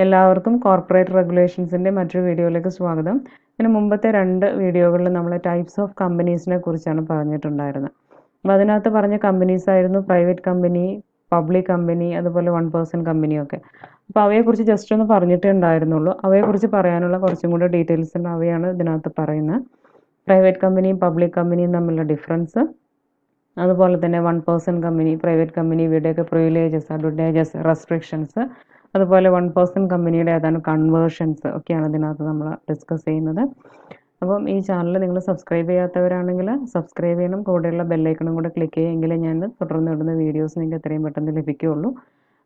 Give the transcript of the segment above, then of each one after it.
എല്ലാവർക്കും കോർപ്പറേറ്റ് റെഗുലേഷൻസിൻ്റെ മറ്റൊരു വീഡിയോയിലേക്ക് സ്വാഗതം. ഇതിന് മുമ്പത്തെ 2 വീഡിയോകളിൽ നമ്മൾ ടൈപ്സ് ഓഫ് കമ്പനീസിനെ കുറിച്ചാണ് പറഞ്ഞിട്ടുണ്ടായിരുന്നത്. അപ്പോൾ അതിനകത്ത് പറഞ്ഞ കമ്പനീസ് ആയിരുന്നു പ്രൈവറ്റ് കമ്പനി, പബ്ലിക് കമ്പനി, അതുപോലെ 1% കമ്പനിയൊക്കെ. അപ്പോൾ അവയെക്കുറിച്ച് ജസ്റ്റ് ഒന്ന് പറഞ്ഞിട്ടേ ഉണ്ടായിരുന്നുള്ളൂ. അവയെക്കുറിച്ച് പറയാനുള്ള കുറച്ചും കൂടെ ഡീറ്റെയിൽസ് ഉണ്ട്. അവയാണ് ഇതിനകത്ത് പറയുന്നത്. പ്രൈവറ്റ് കമ്പനിയും പബ്ലിക് കമ്പനിയും തമ്മിലുള്ള ഡിഫറൻസ്, അതുപോലെ തന്നെ 1% കമ്പനി, പ്രൈവറ്റ് കമ്പനി, ഇവയുടെയൊക്കെ പ്രിവിലേജസ്, അഡ്വാൻറ്റേജസ്, റെസ്ട്രിക്ഷൻസ്, അതുപോലെ 1% കമ്പനിയുടെ ഏതാണ് കൺവേർഷൻസ് ഒക്കെയാണ് ഇതിനകത്ത് നമ്മൾ ഡിസ്കസ് ചെയ്യുന്നത്. അപ്പം ഈ ചാനൽ നിങ്ങൾ സബ്സ്ക്രൈബ് ചെയ്യാത്തവരാണെങ്കിൽ സബ്സ്ക്രൈബ് ചെയ്യണം, കൂടെയുള്ള ബെല്ലൈക്കണും കൂടെ ക്ലിക്ക് ചെയ്യുമെങ്കിലേ ഞാൻ തുടർന്ന് ഇടുന്ന വീഡിയോസ് നിങ്ങൾക്ക് എത്രയും പെട്ടെന്ന് ലഭിക്കുകയുള്ളൂ.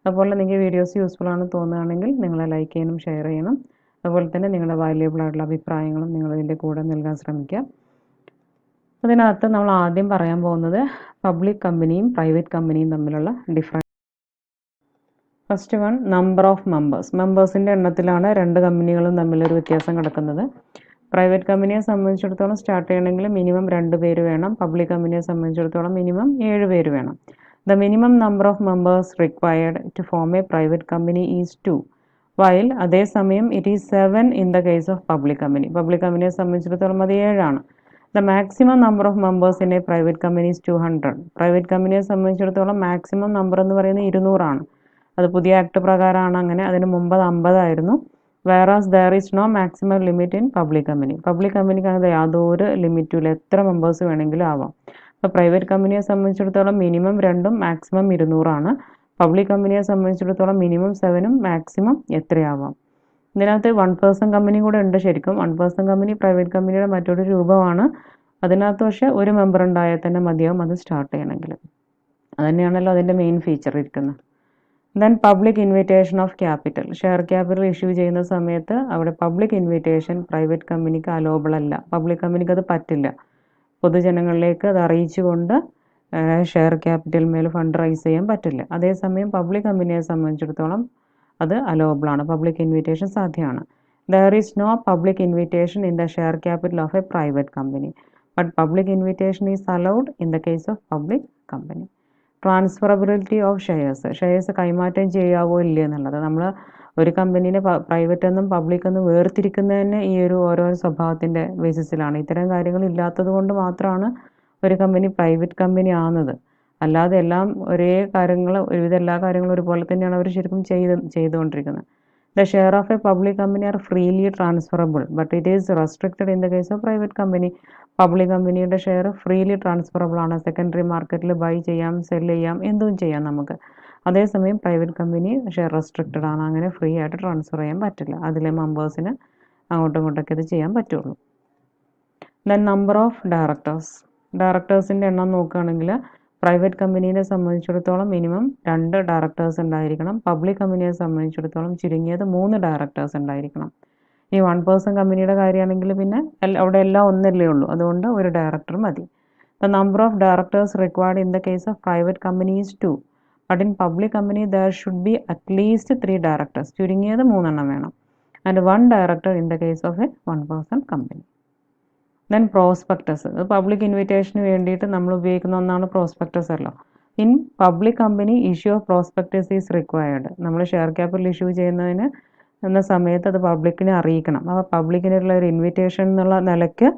അതുപോലെ നിങ്ങൾക്ക് വീഡിയോസ് യൂസ്ഫുൾ ആണെന്ന് തോന്നുകയാണെങ്കിൽ നിങ്ങൾ ലൈക്ക് ചെയ്യണം, ഷെയർ ചെയ്യണം. അതുപോലെ തന്നെ നിങ്ങളുടെ വാല്യുബിൾ ആയിട്ടുള്ള അഭിപ്രായങ്ങളും നിങ്ങൾ ഇതിൻ്റെ കൂടെ നൽകാൻ ശ്രമിക്കുക. അതിനകത്ത് നമ്മൾ ആദ്യം പറയാൻ പോകുന്നത് പബ്ലിക് കമ്പനിയും പ്രൈവറ്റ് കമ്പനിയും തമ്മിലുള്ള difference. First one, number of മെമ്പേഴ്സിൻ്റെ എണ്ണത്തിലാണ് രണ്ട് കമ്പനികളും തമ്മിലൊരു വ്യത്യാസം കിടക്കുന്നത്. പ്രൈവറ്റ് കമ്പനിയെ സംബന്ധിച്ചിടത്തോളം സ്റ്റാർട്ട് ചെയ്യണമെങ്കിൽ മിനിമം 2 പേര് വേണം. പബ്ലിക് കമ്പനിയെ സംബന്ധിച്ചിടത്തോളം മിനിമം 7 പേര് വേണം. The minimum number of members required to form a private company is 2, while അതേസമയം it is 7 in the case of public company. Public കമ്പനിയെ സംബന്ധിച്ചിടത്തോളം അത് 7 ആണ്. The maximum number of members in a private company is 200. Private കമ്പനിയെ സംബന്ധിച്ചിടത്തോളം maximum number എന്ന് പറയുന്നത് 200 ആണ്. അത് പുതിയ ആക്ട് പ്രകാരമാണ് അങ്ങനെ. അതിന് മുമ്പ് 50 ആയിരുന്നു. Whereas there is no maximum limit in public company. Public കമ്പനിക്ക് അങ്ങനെ യാതൊരു ലിമിറ്റും ഇല്ല, എത്ര മെമ്പേഴ്സ് വേണമെങ്കിലും ആവാം. അപ്പോൾ പ്രൈവറ്റ് കമ്പനിയെ സംബന്ധിച്ചിടത്തോളം മിനിമം 2ഉം മാക്സിമം 200 ആണ്. പബ്ലിക് കമ്പനിയെ സംബന്ധിച്ചിടത്തോളം മിനിമം 7ഉം മാക്സിമം എത്രയാവാം. ഇതിനകത്ത് 1% കമ്പനി കൂടെ ഉണ്ട്. ശരിക്കും 1% കമ്പനി പ്രൈവറ്റ് കമ്പനിയുടെ മറ്റൊരു രൂപമാണ്. അതിനകത്ത് പക്ഷേ ഒരു മെമ്പർ ഉണ്ടായാൽ തന്നെ മതിയാവും അത് സ്റ്റാർട്ട് ചെയ്യണമെങ്കിൽ. അതുതന്നെയാണല്ലോ അതിൻ്റെ മെയിൻ ഫീച്ചർ ഇരിക്കുന്നത്. Then public invitation of capital. Share capital issue ചെയ്യുന്ന സമയത്ത് അവിടെ പബ്ലിക് ഇൻവിറ്റേഷൻ പ്രൈവറ്റ് കമ്പനിക്ക് അലോബിൾ അല്ല. പബ്ലിക് കമ്പനിക്ക് അത് പറ്റില്ല. പൊതുജനങ്ങളിലേക്ക് അത് അറിയിച്ചുകൊണ്ട് ഷെയർ ക്യാപിറ്റൽ മേൽ ഫണ്ട് റൈസ് ചെയ്യാൻ പറ്റില്ല. അതേസമയം പബ്ലിക് കമ്പനിയെ സംബന്ധിച്ചിടത്തോളം അത് അലോബിൾ ആണ്. പബ്ലിക് ഇൻവിറ്റേഷൻ സാധ്യമാണ്. There is no public invitation in the share capital of a private company, but public invitation is allowed in the case of public company. Transferability of shares കൈമാറ്റം ചെയ്യാവോ ഇല്ല എന്നുള്ളത്. നമ്മൾ ഒരു കമ്പനീനെ പ്രൈവറ്റ് എന്നും public എന്നും വേർതിരിക്കുന്നതന്നെ ഈ ഒരു ഓരോ സ്വഭാവത്തിൻ്റെ ബേസിസിലാണ്. ഇത്തരം കാര്യങ്ങൾ ഇല്ലാത്തത് കൊണ്ട് മാത്രമാണ് ഒരു കമ്പനി പ്രൈവറ്റ് കമ്പനി ആവുന്നത്. അല്ലാതെ എല്ലാം ഒരേ കാര്യങ്ങൾ, ഒരുവിധം എല്ലാ കാര്യങ്ങളും ഒരുപോലെ തന്നെയാണ് അവർ ശരിക്കും ചെയ്തുകൊണ്ടിരിക്കുന്നത്. The share of a public company are freely transferable, but it is restricted in the case of private company. Public കമ്പനിയുടെ ഷെയർ ഫ്രീലി ട്രാൻസ്ഫറബിൾ ആണ്. സെക്കൻഡറി മാർക്കറ്റിൽ ബൈ ചെയ്യാം, സെല് ചെയ്യാം, എന്തും ചെയ്യാം നമുക്ക്. അതേസമയം പ്രൈവറ്റ് കമ്പനി ഷെയർ റെസ്ട്രിക്റ്റഡ് ആണ്. അങ്ങനെ ഫ്രീ ആയിട്ട് ട്രാൻസ്ഫർ ചെയ്യാൻ പറ്റില്ല. അതിലെ മെമ്പേഴ്സിന് അങ്ങോട്ടും ഇങ്ങോട്ടൊക്കെ ഇത് ചെയ്യാൻ പറ്റുള്ളൂ. ദെൻ നമ്പർ ഓഫ് ഡയറക്ടേഴ്സിൻ്റെ എണ്ണം നോക്കുകയാണെങ്കിൽ പ്രൈവറ്റ് കമ്പനീനെ സംബന്ധിച്ചിടത്തോളം മിനിമം 2 ഡയറക്ടേഴ്സ് ഉണ്ടായിരിക്കണം. പബ്ലിക് കമ്പനിയെ സംബന്ധിച്ചിടത്തോളം ചുരുങ്ങിയത് 3 ഡയറക്ടേഴ്സ് ഉണ്ടായിരിക്കണം. ഈ 1% കമ്പനിയുടെ കാര്യമാണെങ്കിൽ പിന്നെ അവിടെ എല്ലാം ഒന്നല്ലേ ഉള്ളൂ, അതുകൊണ്ട് ഒരു ഡയറക്ടർ മതി. The number of directors required in the case of private company is 2, but in public company there should be at least 3 directors. ചുരുങ്ങിയത് 3 എണ്ണം വേണം. And 1 director in the case of a 1% company. Then prospectus. Public ഇൻവിറ്റേഷന് വേണ്ടിയിട്ട് നമ്മൾ ഉപയോഗിക്കുന്ന ഒന്നാണ് prospectus അല്ലോ. In public company issue of prospectus is required. നമ്മൾ ഷെയർ ക്യാപിറ്റൽ ഇഷ്യൂ ചെയ്യുന്നതിന് എന്ന സമയത്ത് അത് പബ്ലിക്കിനെ അറിയിക്കണം. അപ്പോൾ പബ്ലിക്കിനുള്ള ഒരു ഇൻവിറ്റേഷൻ എന്നുള്ള നിലയ്ക്ക്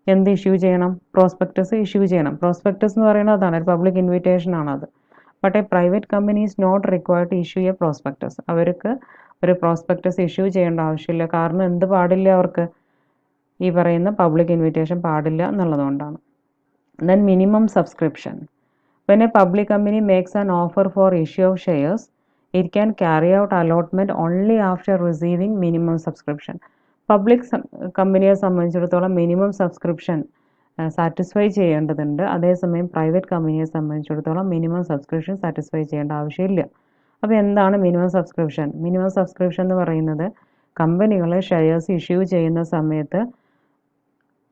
എന്ത് ഇഷ്യൂ ചെയ്യണം? പ്രോസ്പെക്ടസ് ഇഷ്യൂ ചെയ്യണം. പ്രോസ്പെക്ടസ് എന്ന് പറയുന്നത് അതാണ്, ഒരു പബ്ലിക് ഇൻവിറ്റേഷൻ ആണത്. But a private company is not required to issue a prospectus. അവർക്ക് ഒരു പ്രോസ്പെക്ടസ് ഇഷ്യൂ ചെയ്യേണ്ട ആവശ്യമില്ല. കാരണം എന്ത് പാടില്ല? അവർക്ക് ഈ പറയുന്ന പബ്ലിക് ഇൻവിറ്റേഷൻ പാടില്ല എന്നുള്ളതുകൊണ്ടാണ്. Then minimum subscription. When a public company makes an offer for issue of shares, it can carry out allotment only after receiving minimum subscription. Public കമ്പനിയെ സംബന്ധിച്ചിടത്തോളം മിനിമം സബ്സ്ക്രിപ്ഷൻ സാറ്റിസ്ഫൈ ചെയ്യേണ്ടതുണ്ട്. അതേസമയം പ്രൈവറ്റ് കമ്പനിയെ സംബന്ധിച്ചിടത്തോളം minimum subscription satisfy ചെയ്യേണ്ട ആവശ്യമില്ല. അപ്പോൾ എന്താണ് മിനിമം സബ്സ്ക്രിപ്ഷൻ? മിനിമം സബ്സ്ക്രിപ്ഷൻ എന്ന് പറയുന്നത് കമ്പനികൾ ഷെയർസ് ഇഷ്യൂ ചെയ്യുന്ന സമയത്ത്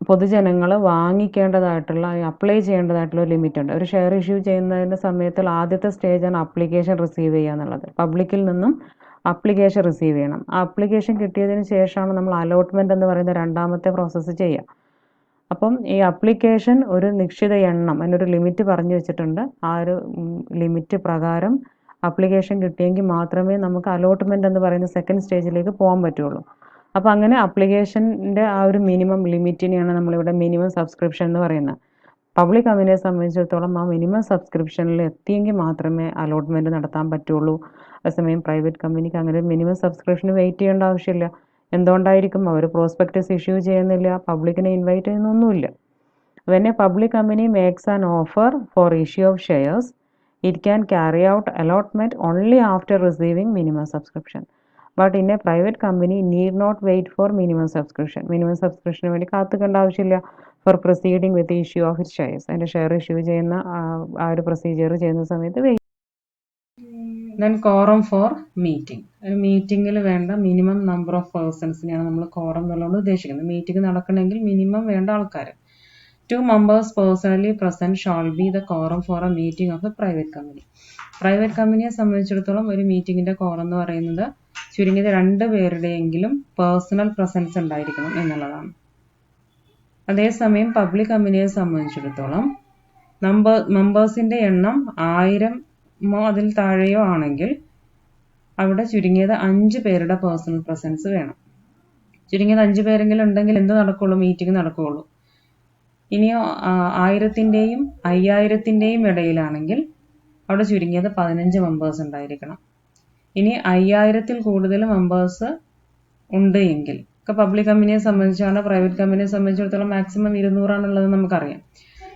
പൊതുജനങ്ങൾ വാങ്ങിക്കേണ്ടതായിട്ടുള്ള, അപ്ലൈ ചെയ്യേണ്ടതായിട്ടുള്ള ഒരു ലിമിറ്റ് ഉണ്ട്. ഒരു ഷെയർ ഇഷ്യൂ ചെയ്യുന്നതിൻ്റെ സമയത്തിൽ ആദ്യത്തെ സ്റ്റേജാണ് അപ്ലിക്കേഷൻ റിസീവ് ചെയ്യുക എന്നുള്ളത്. പബ്ലിക്കിൽ നിന്നും അപ്ലിക്കേഷൻ റിസീവ് ചെയ്യണം. ആ അപ്ലിക്കേഷൻ കിട്ടിയതിന് ശേഷമാണ് നമ്മൾ അലോട്ട്മെൻറ്റ് എന്ന് പറയുന്ന രണ്ടാമത്തെ പ്രോസസ്സ് ചെയ്യുക. അപ്പം ഈ അപ്ലിക്കേഷൻ ഒരു നിശ്ചിത എണ്ണം, അതിനൊരു ലിമിറ്റ് പറഞ്ഞു വെച്ചിട്ടുണ്ട്. ആ ഒരു ലിമിറ്റ് പ്രകാരം അപ്ലിക്കേഷൻ കിട്ടിയെങ്കിൽ മാത്രമേ നമുക്ക് അലോട്ട്മെൻറ്റ് എന്ന് പറയുന്ന സെക്കൻഡ് സ്റ്റേജിലേക്ക് പോകാൻ പറ്റുള്ളൂ. അപ്പോൾ അങ്ങനെ അപ്ലിക്കേഷൻ്റെ ആ ഒരു മിനിമം ലിമിറ്റിനെയാണ് നമ്മളിവിടെ മിനിമം സബ്സ്ക്രിപ്ഷൻ എന്ന് പറയുന്നത്. പബ്ലിക് കമ്പനിയെ സംബന്ധിച്ചിടത്തോളം ആ മിനിമം സബ്സ്ക്രിപ്ഷനിൽ എത്തിയെങ്കിൽ മാത്രമേ അലോട്ട്മെൻറ്റ് നടത്താൻ പറ്റുള്ളൂ. അതേസമയം പ്രൈവറ്റ് കമ്പനിക്ക് അങ്ങനെ മിനിമം സബ്സ്ക്രിപ്ഷന് വെയിറ്റ് ചെയ്യേണ്ട ആവശ്യമില്ല. എന്തുകൊണ്ടായിരിക്കും? അവർ പ്രോസ്പെക്ടസ് ഇഷ്യൂ ചെയ്യുന്നില്ല, പബ്ലിക്കിനെ invite ചെയ്യുന്നൊന്നുമില്ല. When a public company makes an offer for issue of shares, it can carry out allotment only after receiving minimum subscription. But in a private company, need not wait for minimum subscription. Minimum subscription വേണ്ടി കാത്തുക്കേണ്ട ആവശ്യമില്ല for proceeding with the issue of its shares. അതിൻ്റെ share issue ചെയ്യുന്ന ആ ഒരു procedure ചെയ്യുന്ന സമയത്ത് wait. Then quorum for meeting. ഒരു മീറ്റിങ്ങിൽ വേണ്ട മിനിമം നമ്പർ ഓഫ് പേഴ്സൺസിനെയാണ് നമ്മൾ കോറം എന്നുള്ളത് ഉദ്ദേശിക്കുന്നത്. മീറ്റിംഗ് നടക്കണമെങ്കിൽ മിനിമം വേണ്ട ആൾക്കാർ. 2 members personally present shall be the quorum for a meeting of a private company. Private കമ്പനിയെ സംബന്ധിച്ചിടത്തോളം ഒരു മീറ്റിങ്ങിൻ്റെ കോറം എന്ന് പറയുന്നത് ചുരുങ്ങിയത് 2 പേരുടെയെങ്കിലും പേഴ്സണൽ പ്രസൻസ് ഉണ്ടായിരിക്കണം എന്നുള്ളതാണ്. അതേസമയം പബ്ലിക് കമ്പനിയെ സംബന്ധിച്ചിടത്തോളം മെമ്പേഴ്സിൻ്റെ എണ്ണം 1000 അതിൽ താഴെയോ ആണെങ്കിൽ അവിടെ ചുരുങ്ങിയത് 5 പേരുടെ പേഴ്സണൽ പ്രസൻസ് വേണം. ചുരുങ്ങിയത് 5 പേരെങ്കിലും ഉണ്ടെങ്കിൽ എന്ത് നടക്കുള്ളൂ? മീറ്റിംഗ് നടക്കുകയുള്ളൂ. ഇനിയോ 1000-ൻ്റെയും 5000-ൻ്റെയും ഇടയിലാണെങ്കിൽ അവിടെ ചുരുങ്ങിയത് 15 മെമ്പേഴ്സ് ഉണ്ടായിരിക്കണം. ഇനി 5000-ൽ കൂടുതൽ മെമ്പേഴ്സ് ഉണ്ട് എങ്കിൽ, ഒക്കെ പബ്ലിക് കമ്പനിയെ സംബന്ധിച്ചാണ്. പ്രൈവറ്റ് കമ്പനിയെ സംബന്ധിച്ചിടത്തോളം മാക്സിമം 200 ആണുള്ളത് നമുക്കറിയാം.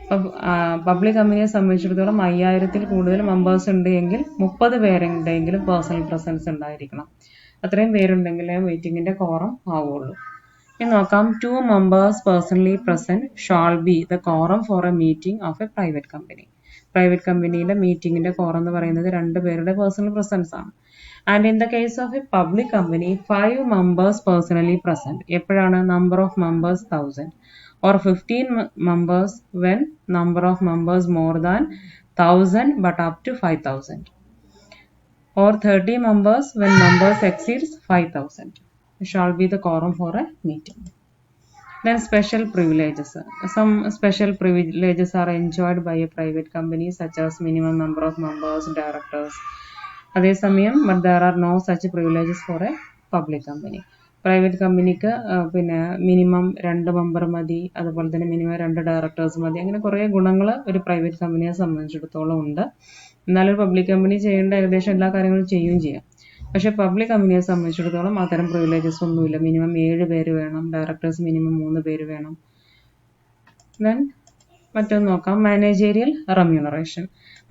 അപ്പം പബ്ലിക് കമ്പനിയെ സംബന്ധിച്ചിടത്തോളം 5000-ൽ കൂടുതൽ മെമ്പേഴ്സ് ഉണ്ട് എങ്കിൽ 30 പേരുണ്ടെങ്കിലും പേഴ്സണൽ പ്രസൻസ് ഉണ്ടായിരിക്കണം. അത്രയും പേരുണ്ടെങ്കിലേ മീറ്റിങ്ങിൻ്റെ കോറം ആവുള്ളൂ. ഇനി നോക്കാം. 2 members personally present shall be the quorum for a meeting of a private company. Private കമ്പനിയിലെ മീറ്റിങ്ങിൻ്റെ കോറം എന്ന് പറയുന്നത് 2 പേരുടെ പേഴ്സണൽ പ്രസൻസ് ആണ്. And in the case of a public company 5 members personally present. എപ്പോഴാണ്? Number of members 1000 or 15 members when number of members more than 1000 but up to 5000 or 30 members when numbers exceeds 5000. Shall be the quorum for a meeting. Then special privileges. Some special privileges are enjoyed by a private company such as minimum number of members, directors. അതേസമയം but there are no such privileges for a public company. Private കമ്പനിക്ക് പിന്നെ minimum 2 member മതി, അതുപോലെ തന്നെ minimum 2 directors മതി. അങ്ങനെ കുറേ ഗുണങ്ങൾ ഒരു പ്രൈവറ്റ് കമ്പനിയെ സംബന്ധിച്ചിടത്തോളം ഉണ്ട്. എന്നാലും പബ്ലിക് കമ്പനി ചെയ്യേണ്ട ഏകദേശം എല്ലാ കാര്യങ്ങളും ചെയ്യുകയും ചെയ്യാം. പക്ഷേ പബ്ലിക് കമ്പനിയെ സംബന്ധിച്ചിടത്തോളം അത്തരം പ്രിവിലേജസ് ഒന്നുമില്ല. മിനിമം 7 പേര് വേണം, ഡയറക്ടേഴ്സ് മിനിമം 3 പേര് വേണം. ദെൻ മറ്റൊന്ന് നോക്കാം. Managerial remuneration.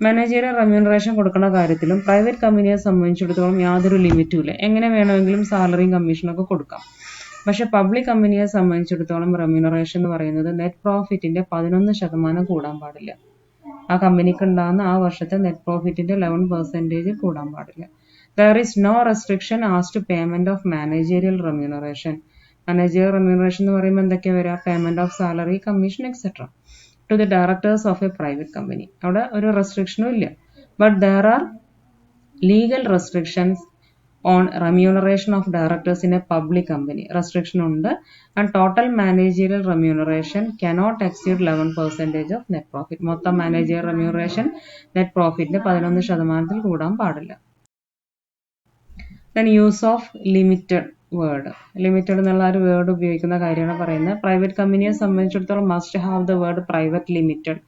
മാനേജേരിയൽ റെമ്യൂണറേഷൻ കൊടുക്കുന്ന കാര്യത്തിലും പ്രൈവറ്റ് കമ്പനിയെ സംബന്ധിച്ചിടത്തോളം യാതൊരു ലിമിറ്റും ഇല്ല. എങ്ങനെ വേണമെങ്കിലും സാലറിയും കമ്മീഷനൊക്കെ കൊടുക്കാം. പക്ഷേ പബ്ലിക് കമ്പനിയെ സംബന്ധിച്ചിടത്തോളം റെമ്യൂണറേഷൻ എന്ന് പറയുന്നത് നെറ്റ് പ്രോഫിറ്റിൻ്റെ 11% കൂടാൻ പാടില്ല. ആ കമ്പനിക്ക് ഉണ്ടാകുന്ന ആ വർഷത്തെ നെറ്റ് പ്രോഫിറ്റിൻ്റെ 11% കൂടാൻ പാടില്ല. There is no restriction as to payment of managerial remuneration. Managerial remuneration എന്ന് പറയുമ്പോൾ എന്തൊക്കെയാണ് വരിക? Payment of salary, commission etcetera to the directors of a private company. അവിടെ ഒരു റെസ്ട്രിക്ഷനും ഇല്ല. But there are legal restrictions on remuneration of directors in a public company. Restriction ഉണ്ട്. And total managerial remuneration cannot exceed 11% of net profit. മൊത്തം managerial remuneration net പ്രോഫിറ്റിന്റെ 11% കൂടാൻ പാടില്ല. Then use of limited word. Limited എന്നുള്ള ഒരു word ഉപയോഗിക്കുന്ന കാര്യമാണ് പറയുന്നത്. പ്രൈവറ്റ് കമ്പനിയെ സംബന്ധിച്ചിടത്തോളം must have the word private limited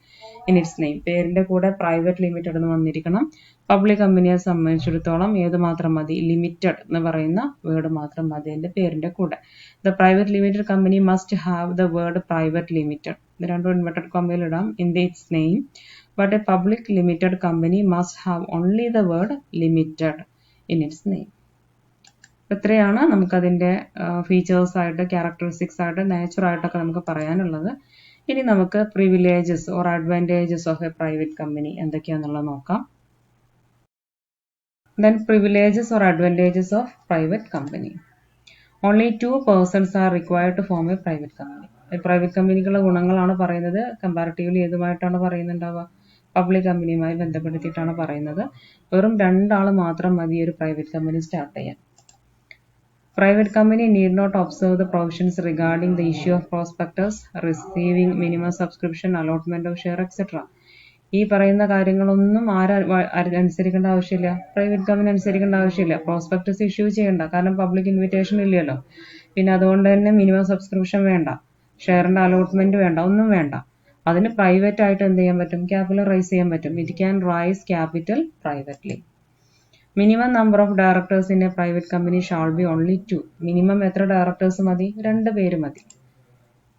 in its name. പേരിന്റെ കൂടെ പ്രൈവറ്റ് ലിമിറ്റഡ് എന്ന് വന്നിരിക്കണം. പബ്ലിക് കമ്പനിയെ സംബന്ധിച്ചിടത്തോളം ഏത് മാത്രം മതി? ലിമിറ്റഡ് എന്ന് പറയുന്ന വേർഡ് മാത്രം മതി അതിന്റെ പേരിന്റെ കൂടെ. The private limited company must have the word private limited. ഇത് രണ്ടും ഇൻവെർട്ടഡ് കോമയിൽ ഇടാം. In its name. But A public limited company must have only the word limited in its name. ഇത്രയാണ് നമുക്കതിൻ്റെ ഫീച്ചേഴ്സ് ആയിട്ട്, ക്യാരക്ടറിസ്റ്റിക്സ് ആയിട്ട്, നേച്ചറായിട്ടൊക്കെ നമുക്ക് പറയാനുള്ളത്. ഇനി നമുക്ക് privileges or advantages of a private company എന്തൊക്കെയാണെന്നുള്ളത് നോക്കാം. Then privileges or advantages of private company. Only 2 persons are required to form a private company. Private കമ്പനിക്കുള്ള ഗുണങ്ങളാണ് പറയുന്നത്. കമ്പാരിറ്റീവ്ലി ഏതുമായിട്ടാണ് പറയുന്നുണ്ടാവുക? പബ്ലിക് കമ്പനിയുമായി ബന്ധപ്പെടുത്തിയിട്ടാണ് പറയുന്നത്. വെറും 2 ആൾ മാത്രം മതി ഒരു പ്രൈവറ്റ് കമ്പനി സ്റ്റാർട്ട് ചെയ്യാൻ. Private company need not observe the provisions regarding the issue of prospectus, receiving minimum subscription, allotment of share, etc. ഈ പറയുന്ന കാര്യങ്ങളൊന്നും അനുസരിക്കേണ്ട ആവശ്യമില്ല. പ്രൈവറ്റ് കമ്പനി അനുസരിക്കേണ്ട ആവശ്യമില്ല. പ്രോസ്പെക്ടസ് ഇഷ്യൂ ചെയ്യണ്ട, കാരണം പബ്ലിക് ഇൻവിറ്റേഷൻ ഇല്ലല്ലോ. പിന്നെ അതുകൊണ്ട് തന്നെ മിനിമം സബ്സ്ക്രിപ്ഷൻ വേണ്ട, ഷെയറിന്റെ അലോട്ട്മെന്റ് വേണ്ട, ഒന്നും വേണ്ട. അതിന് പ്രൈവറ്റ് ആയിട്ട് എന്ത് ചെയ്യാൻ പറ്റും? ക്യാപിറ്റൽ റൈസ് ചെയ്യാൻ പറ്റും. It can rice capital privately. Minimum number of directors in a private company shall be only 2. Minimum എത്ര ഡയറക്ടേഴ്സ് മതി? 2 പേര് മതി.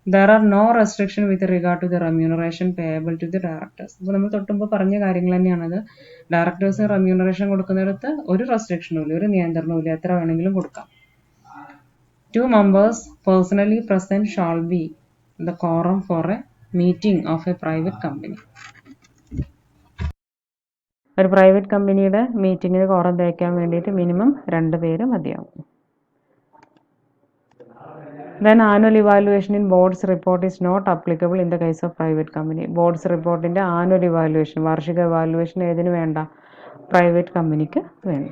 There are no restriction with regard to the remuneration payable to the directors. ഇപ്പോൾ നമ്മൾ തൊട്ടുമ്പോൾ പറഞ്ഞ കാര്യങ്ങൾ തന്നെയാണത്. ഡയറക്ടേഴ്സിന് remuneration കൊടുക്കുന്നിടത്ത് ഒരു റെസ്ട്രിക്ഷനും ഇല്ല, ഒരു നിയന്ത്രണവും ഇല്ല, എത്ര വേണമെങ്കിലും കൊടുക്കാം. 2 members personally present shall be the quorum for a meeting of a private company. ഒരു പ്രൈവറ്റ് കമ്പനിയുടെ മീറ്റിങ്ങിന് കോറം തേക്കാൻ വേണ്ടിയിട്ട് മിനിമം 2 പേര് മതിയാവും. Then annual evaluation in board's report is not applicable in the case of private company. Board's report in the annual evaluation, വാർഷിക evaluation ഏതിന് വേണ്ട? പ്രൈവറ്റ് കമ്പനിക്ക് വേണ്ട.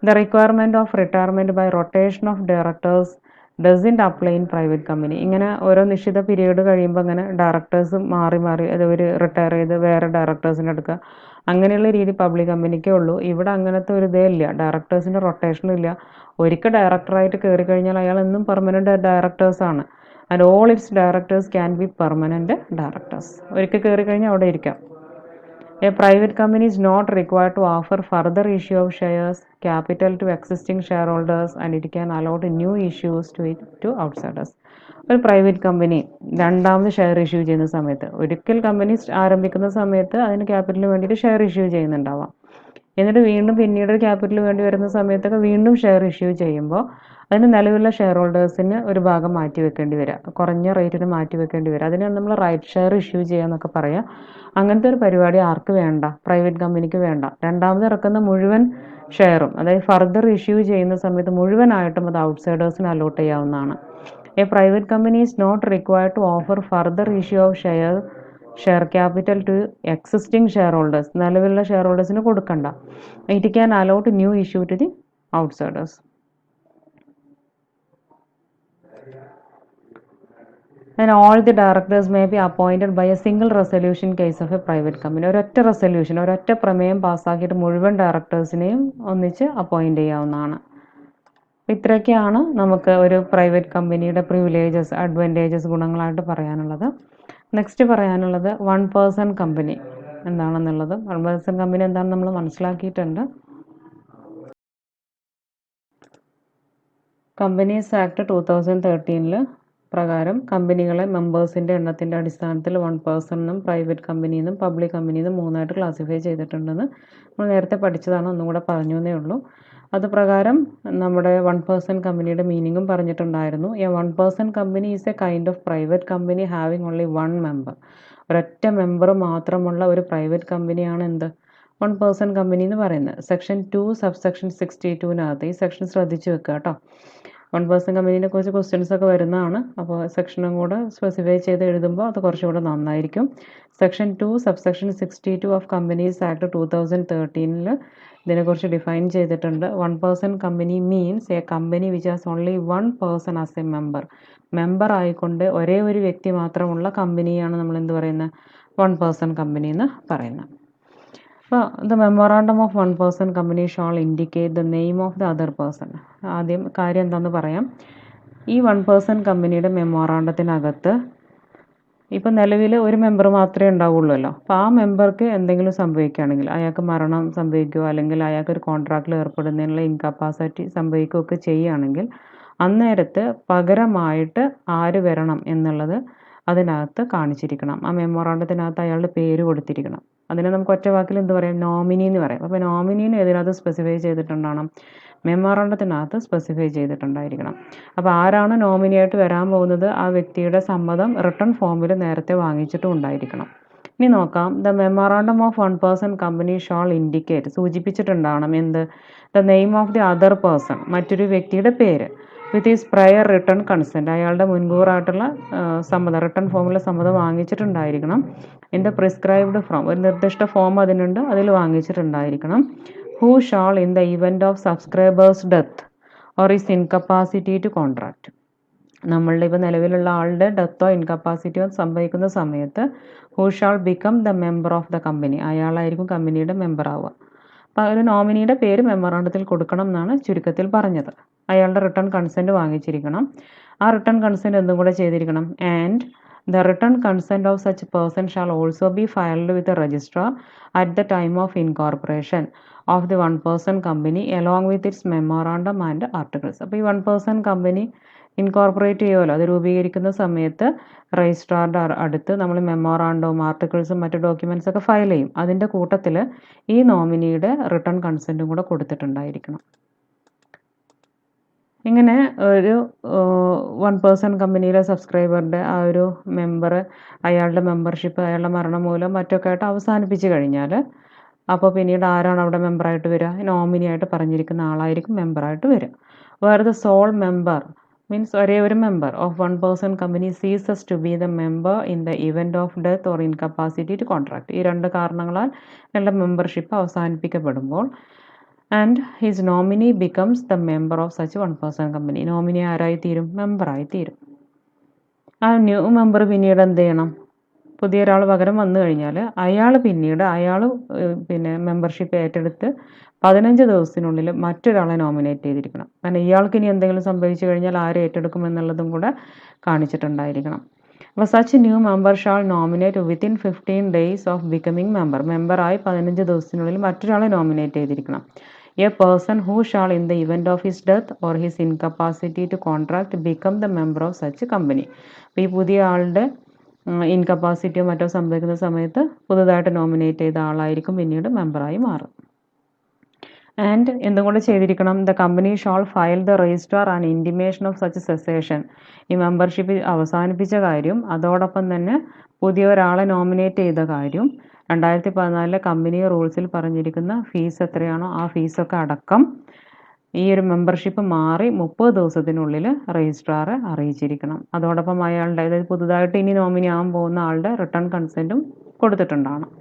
The requirement of retirement by rotation of directors doesn't apply in private company. ഇങ്ങനെ ഓരോ നിശ്ചിത period കഴിയുമ്പോൾ അങ്ങനെ ഡയറക്ടേഴ്സ് മാറി മാറി അത് ഒരു റിട്ടയർ ചെയ്ത് വേറെ ഡയറക്ടേഴ്സിനെ എടുക്കുക, അങ്ങനെയുള്ള രീതി പബ്ലിക് കമ്പനിക്കേ ഉള്ളൂ. ഇവിടെ അങ്ങനത്തെ ഒരു ഇതേ ഇല്ല, ഡയറക്ടേഴ്സിൻ്റെ റൊട്ടേഷനും ഇല്ല. ഒരിക്കൽ ഡയറക്ടറായിട്ട് കയറി കഴിഞ്ഞാൽ അയാൾ എന്നും പെർമനൻറ്റ് ഡയറക്ടേഴ്സാണ്. And all its directors can be permanent directors. ഒരിക്കൽ കയറി കഴിഞ്ഞാൽ അവിടെ ഇരിക്കാം. A private company is not required to offer further issue of shares, capital to existing shareholders, and it can allot new issues to outsiders. ഒരു private company രണ്ടാമത് share issue ചെയ്യുന്ന സമയത്ത്, ഒരിക്കൽ കമ്പനി ആരംഭിക്കുന്ന സമയത്ത് അതിന് ക്യാപിറ്റലിന് വേണ്ടിയിട്ട് ഷെയർ ഇഷ്യൂ ചെയ്യുന്നുണ്ടാവാം. എന്നിട്ട് വീണ്ടും പിന്നീട് ക്യാപിറ്റൽ വേണ്ടി വരുന്ന സമയത്തൊക്കെ വീണ്ടും ഷെയർ ഇഷ്യൂ ചെയ്യുമ്പോൾ അതിന് നിലവിലുള്ള ഷെയർ ഹോൾഡേഴ്സിന് ഒരു ഭാഗം മാറ്റി വെക്കേണ്ടി വരിക, കുറഞ്ഞ റേറ്റിന് മാറ്റി വെക്കേണ്ടി വരിക. അതിനാണ് നമ്മൾ റൈറ്റ് ഷെയർ ഇഷ്യൂ ചെയ്യുക എന്നൊക്കെ പറയാം. അങ്ങനത്തെ ഒരു പരിപാടി ആർക്ക് വേണ്ട? പ്രൈവറ്റ് കമ്പനിക്ക് വേണ്ട. രണ്ടാമത് ഇറക്കുന്ന മുഴുവൻ ഷെയറും, അതായത് ഫർദർ ഇഷ്യൂ ചെയ്യുന്ന സമയത്ത് മുഴുവനായിട്ടും അത് ഔട്ട്സൈഡേഴ്സിന് അലോട്ട് ചെയ്യാവുന്നതാണ്. A private company is not required to offer further issue of share capital to existing share holders. നിലവിലുള്ള ഷെയർ ഹോൾഡേഴ്സിന് കൊടുക്കണ്ട. It can allot new issue to the outsiders. And all the directors may be appointed by a single resolution in case of a private company. ഒരൊറ്റ resolution, ഒരൊറ്റ പ്രമേയം പാസ്സാക്കിയിട്ട് മുഴുവൻ ഡയറക്ടേഴ്സിനെയും ഒന്നിച്ച് appoint ചെയ്യാവുന്നതാണ്. ഇത്രയൊക്കെയാണ് നമുക്ക് ഒരു പ്രൈവറ്റ് കമ്പനിയുടെ പ്രിവിലേജസ്, അഡ്വാൻറ്റേജസ്, ഗുണങ്ങളായിട്ട് പറയാനുള്ളത്. നെക്സ്റ്റ് പറയാനുള്ളത് 1 person കമ്പനി എന്താണെന്നുള്ളത്. 1 person കമ്പനി എന്താണെന്ന് നമ്മൾ മനസ്സിലാക്കിയിട്ടുണ്ട്. കമ്പനീസ് ആക്ട് 2013 പ്രകാരം കമ്പനികളെ മെമ്പേഴ്സിൻ്റെ എണ്ണത്തിൻ്റെ അടിസ്ഥാനത്തിൽ 1 person എന്നും പ്രൈവറ്റ് കമ്പനി എന്നും പബ്ലിക് കമ്പനി എന്നും 3ആയിട്ട് ക്ലാസിഫൈ ചെയ്തിട്ടുണ്ടെന്ന് നമ്മൾ നേരത്തെ പഠിച്ചതാണ്, ഒന്നും കൂടെ പറഞ്ഞു എന്നേ ഉള്ളൂ. അത് പ്രകാരം നമ്മുടെ 1 person കമ്പനിയുടെ മീനിങ്ങും പറഞ്ഞിട്ടുണ്ടായിരുന്നു. A 1 person company is A kind of private company having only 1 member. ഒരൊറ്റ മെമ്പർ മാത്രമുള്ള ഒരു പ്രൈവറ്റ് കമ്പനിയാണ് എന്ത്? 1 person കമ്പനി എന്ന് പറയുന്നത്. സെക്ഷൻ 2 സബ്സെക്ഷൻ 62 ഈ സെക്ഷൻ ശ്രദ്ധിച്ച് വെക്കുക കേട്ടോ. 1 person കമ്പനീനെ കുറിച്ച് ക്വസ്റ്റ്യൻസ് ഒക്കെ വരുന്നതാണ്. അപ്പോൾ സെക്ഷനും കൂടെ സ്പെസിഫൈ ചെയ്ത് എഴുതുമ്പോൾ അത് കുറച്ചുകൂടെ നന്നായിരിക്കും. Section 2 subsection 62 of companies act 2013 ഇതിനെക്കുറിച്ച് ഡിഫൈൻ ചെയ്തിട്ടുണ്ട്. 1 person company means A company which has only 1 person as A member ആയിക്കൊണ്ട് ഒരേ ഒരു വ്യക്തി മാത്രമുള്ള കമ്പനിയാണ് നമ്മൾ എന്ത് പറയുന്നത്? 1 person കമ്പനി എന്ന് പറയുന്നത്. അപ്പോൾ the memorandum of 1 person company shall indicate the name of the other person. ആദ്യം കാര്യം എന്താണെന്ന് പറയാം. ഈ 1 person കമ്പനിയുടെ മെമ്മോറാണ്ടത്തിനകത്ത് ഇപ്പം നിലവിൽ ഒരു മെമ്പർ മാത്രമേ ഉണ്ടാവുള്ളൂല്ലോ. അപ്പോൾ ആ മെമ്പർക്ക് എന്തെങ്കിലും സംഭവിക്കുകയാണെങ്കിൽ, അയാൾക്ക് മരണം സംഭവിക്കുകയോ അല്ലെങ്കിൽ അയാൾക്ക് ഒരു കോൺട്രാക്റ്റിൽ ഏർപ്പെടുന്നതിനുള്ള ഇൻകപ്പാസിറ്റി സംഭവിക്കുകയൊക്കെ ചെയ്യുകയാണെങ്കിൽ അന്നേരത്ത് പകരമായിട്ട് ആര് വരണം എന്നുള്ളത് അതിനകത്ത് കാണിച്ചിരിക്കണം. ആ മെമ്മോറാണ്ടത്തിനകത്ത് അയാളുടെ പേര് കൊടുത്തിരിക്കണം. അതിനെ നമുക്ക് ഒറ്റ വാക്കിൽ എന്ത് പറയാം? നോമിനി എന്ന് പറയാം. അപ്പോൾ നോമിനീനെ ഇതിനകത്ത് സ്പെസിഫൈ ചെയ്തിട്ടുണ്ടാകണം, മെമ്മോറാണ്ടത്തിനകത്ത് സ്പെസിഫൈ ചെയ്തിട്ടുണ്ടായിരിക്കണം. അപ്പോൾ ആരാണ് നോമിനിയായിട്ട് വരാൻ പോകുന്നത് ആ വ്യക്തിയുടെ സമ്മതം റിട്ടേൺ ഫോമിൽ നേരത്തെ വാങ്ങിച്ചിട്ടും ഉണ്ടായിരിക്കണം. ഇനി നോക്കാം. The memorandum of 1 person company shall indicate, സൂചിപ്പിച്ചിട്ടുണ്ടാകണം എന്ത്? The name of the other person, മറ്റൊരു വ്യക്തിയുടെ പേര്, with his prior written consent, അയാളുടെ മുൻകൂറായിട്ടുള്ള സമ്മതം, റിട്ടേൺ ഫോമിലെ സമ്മതം വാങ്ങിച്ചിട്ടുണ്ടായിരിക്കണം. ഇൻ ദ പ്രിസ്ക്രൈബ്ഡ് ഫോം, ഒരു നിർദ്ദിഷ്ട ഫോം അതിനുണ്ട്, അതിൽ വാങ്ങിച്ചിട്ടുണ്ടായിരിക്കണം. Who shall in the event of subscriber's death or his incapacity to contract. നമ്മളുടെ ഇപ്പോൾ നിലവിലുള്ള ആളുടെ ഡെത്തോ ഇൻകപ്പാസിറ്റിയോ സംഭവിക്കുന്ന സമയത്ത് who shall become the member of the company, അയാളായിരിക്കും കമ്പനിയുടെ മെമ്പർ ആവുക. അപ്പോൾ ഒരു നോമിനിയുടെ പേര് മെമ്മറാണ്ടത്തിൽ കൊടുക്കണം എന്നാണ് ചുരുക്കത്തിൽ പറഞ്ഞത്. അയാളുടെ റിട്ടേൺ കൺസെൻറ്റ് വാങ്ങിച്ചിരിക്കണം. ആ റിട്ടേൺ കൺസെൻറ്റ് എന്തും കൂടെ ചെയ്തിരിക്കണം. And the return consent of such person shall also be filed with registrar at the time of incorporation of the 1 person company along with its memorandum and articles. അപ്പോൾ ഈ 1 person company incorporate ചെയ്യുമല്ലോ, അത് രൂപീകരിക്കുന്ന സമയത്ത് രജിസ്ട്രാറുടെ അടുത്ത് നമ്മൾ മെമ്മോറാണ്ടവും ആർട്ടിക്കിൾസും മറ്റു documents ഒക്കെ ഫയൽ ചെയ്യും. അതിൻ്റെ കൂട്ടത്തിൽ ഈ നോമിനിയുടെ റിട്ടേൺ കൺസെൻറ്റും കൂടെ കൊടുത്തിട്ടുണ്ടായിരിക്കണം. ഇങ്ങനെ ഒരു 1 person കമ്പനിയിലെ സബ്സ്ക്രൈബറുടെ ആ ഒരു മെമ്പർ അയാളുടെ മെമ്പർഷിപ്പ് അയാളുടെ മരണം മൂലം മറ്റൊക്കെ ആയിട്ട് അവസാനിപ്പിച്ച് കഴിഞ്ഞാൽ അപ്പോൾ പിന്നീട് ആരാണ് അവിടെ മെമ്പറായിട്ട് വരിക? നോമിനി ആയിട്ട് പറഞ്ഞിരിക്കുന്ന ആളായിരിക്കും മെമ്പറായിട്ട് വരിക. വേറെ ദ സോൾ മെമ്പർ മീൻസ് ഒരേ ഒരു member of 1 person company ceases to be the member in the event of death or incapacity to contract. ഈ രണ്ട് കാരണങ്ങളാൽ അയാളുടെ മെമ്പർഷിപ്പ് അവസാനിപ്പിക്കപ്പെടുമ്പോൾ and his nominee becomes the member of such 1 person company. Nominee ആരായി തീരും? മെമ്പറായി തീരും. ആ ന്യൂ മെമ്പർ പിന്നീട് എന്ത് ചെയ്യണം? പുതിയൊരാൾ പകരം വന്നു കഴിഞ്ഞാൽ അയാൾ പിന്നീട് പിന്നെ മെമ്പർഷിപ്പ് ഏറ്റെടുത്ത് 15 ദിവസത്തിനുള്ളിൽ മറ്റൊരാളെ നോമിനേറ്റ് ചെയ്തിരിക്കണം. കാരണം ഇയാൾക്ക് ഇനി എന്തെങ്കിലും സംഭവിച്ചു കഴിഞ്ഞാൽ ആര് ഏറ്റെടുക്കും എന്നുള്ളതും കൂടെ കാണിച്ചിട്ടുണ്ടായിരിക്കണം. അപ്പോൾ such new member shall nominate within 15 days of becoming member. മെമ്പറായി 15 ദിവസത്തിനുള്ളിൽ മറ്റൊരാളെ നോമിനേറ്റ് ചെയ്തിരിക്കണം. A person who shall in the event of his death or his incapacity to contract become the member of such company. അപ്പോൾ ഈ പുതിയ ആളുടെ ഇൻകപ്പാസിറ്റിയോ മറ്റോ സംഭവിക്കുന്ന സമയത്ത് പുതുതായിട്ട് നോമിനേറ്റ് ചെയ്ത ആളായിരിക്കും പിന്നീട് മെമ്പറായി മാറും. ആൻഡ് എന്തും കൂടെ ചെയ്തിരിക്കണം? The company shall file the registrar and intimation of such cessation. ഈ മെമ്പർഷിപ്പ് അവസാനിപ്പിച്ച കാര്യം അതോടൊപ്പം തന്നെ പുതിയ ഒരാളെ നോമിനേറ്റ് ചെയ്ത കാര്യം 2014 കമ്പനി റൂൾസിൽ പറഞ്ഞിരിക്കുന്ന ഫീസ് എത്രയാണോ ആ ഫീസൊക്കെ അടക്കം ഈ ഒരു മെമ്പർഷിപ്പ് മാറി 30 ദിവസത്തിനുള്ളിൽ രജിസ്ട്രാറെ അറിയിച്ചിരിക്കണം. അതോടൊപ്പം അയാളുടെ അതായത് പുതുതായിട്ട് ഇനി നോമിനി ആകാൻ പോകുന്ന ആളുടെ റിട്ടേൺ കൺസെൻറ്റും കൊടുത്തിട്ടുണ്ടാവണം.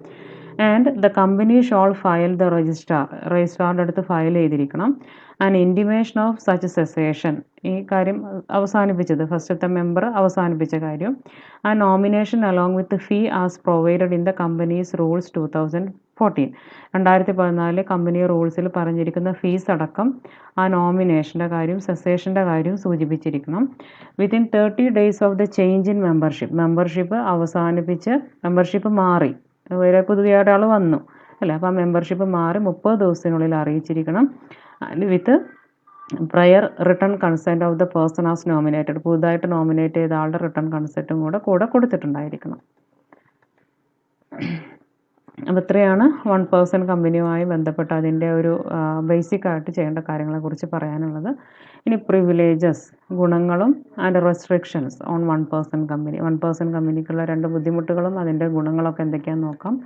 And the company shall file the രജിസ്ട്രാറിൻ്റെ അടുത്ത് ഫയൽ ചെയ്തിരിക്കണം. And intimation of such cessation, ഈ കാര്യം അവസാനിപ്പിച്ചത് ഫസ്റ്റത്തെ മെമ്പർ അവസാനിപ്പിച്ച കാര്യം. ആ nomination along with fee as provided in the companies rules 2014. 2014 company റൂൾസിൽ പറഞ്ഞിരിക്കുന്ന ഫീസ് അടക്കം ആ നോമിനേഷൻ്റെ കാര്യം സെസേഷൻ്റെ കാര്യം സൂചിപ്പിച്ചിരിക്കണം. Within 30 days of the change in membership അവസാനിപ്പിച്ച് മെമ്പർഷിപ്പ് മാറി വേറെ പുതിയ ഒരാൾ വന്നു അല്ലേ, അപ്പോൾ ആ മെമ്പർഷിപ്പ് മാറി 30 ദിവസത്തിനുള്ളിൽ അറിയിച്ചിരിക്കണം. With prior written consent of the person as nominated. പുതുതായിട്ട് നോമിനേറ്റ് ചെയ്ത ആളുടെ റിട്ടേൺ കൺസെൻറ്റും കൂടെ കൊടുത്തിട്ടുണ്ടായിരിക്കണം. അപ്പോൾ ഇത്രയാണ് 1 person കമ്പനിയുമായി ബന്ധപ്പെട്ട അതിൻ്റെ ഒരു ബേസിക് ആയിട്ട് ചെയ്യേണ്ട കാര്യങ്ങളെക്കുറിച്ച് പറയാനുള്ളത്. ഇനി പ്രിവിലേജസ്, ഗുണങ്ങളും and restrictions on 1 person company. 1 person കമ്പനിക്കുള്ള 2 ബുദ്ധിമുട്ടുകളും അതിൻ്റെ ഗുണങ്ങളൊക്കെ എന്തൊക്കെയാണെന്ന് നോക്കാം.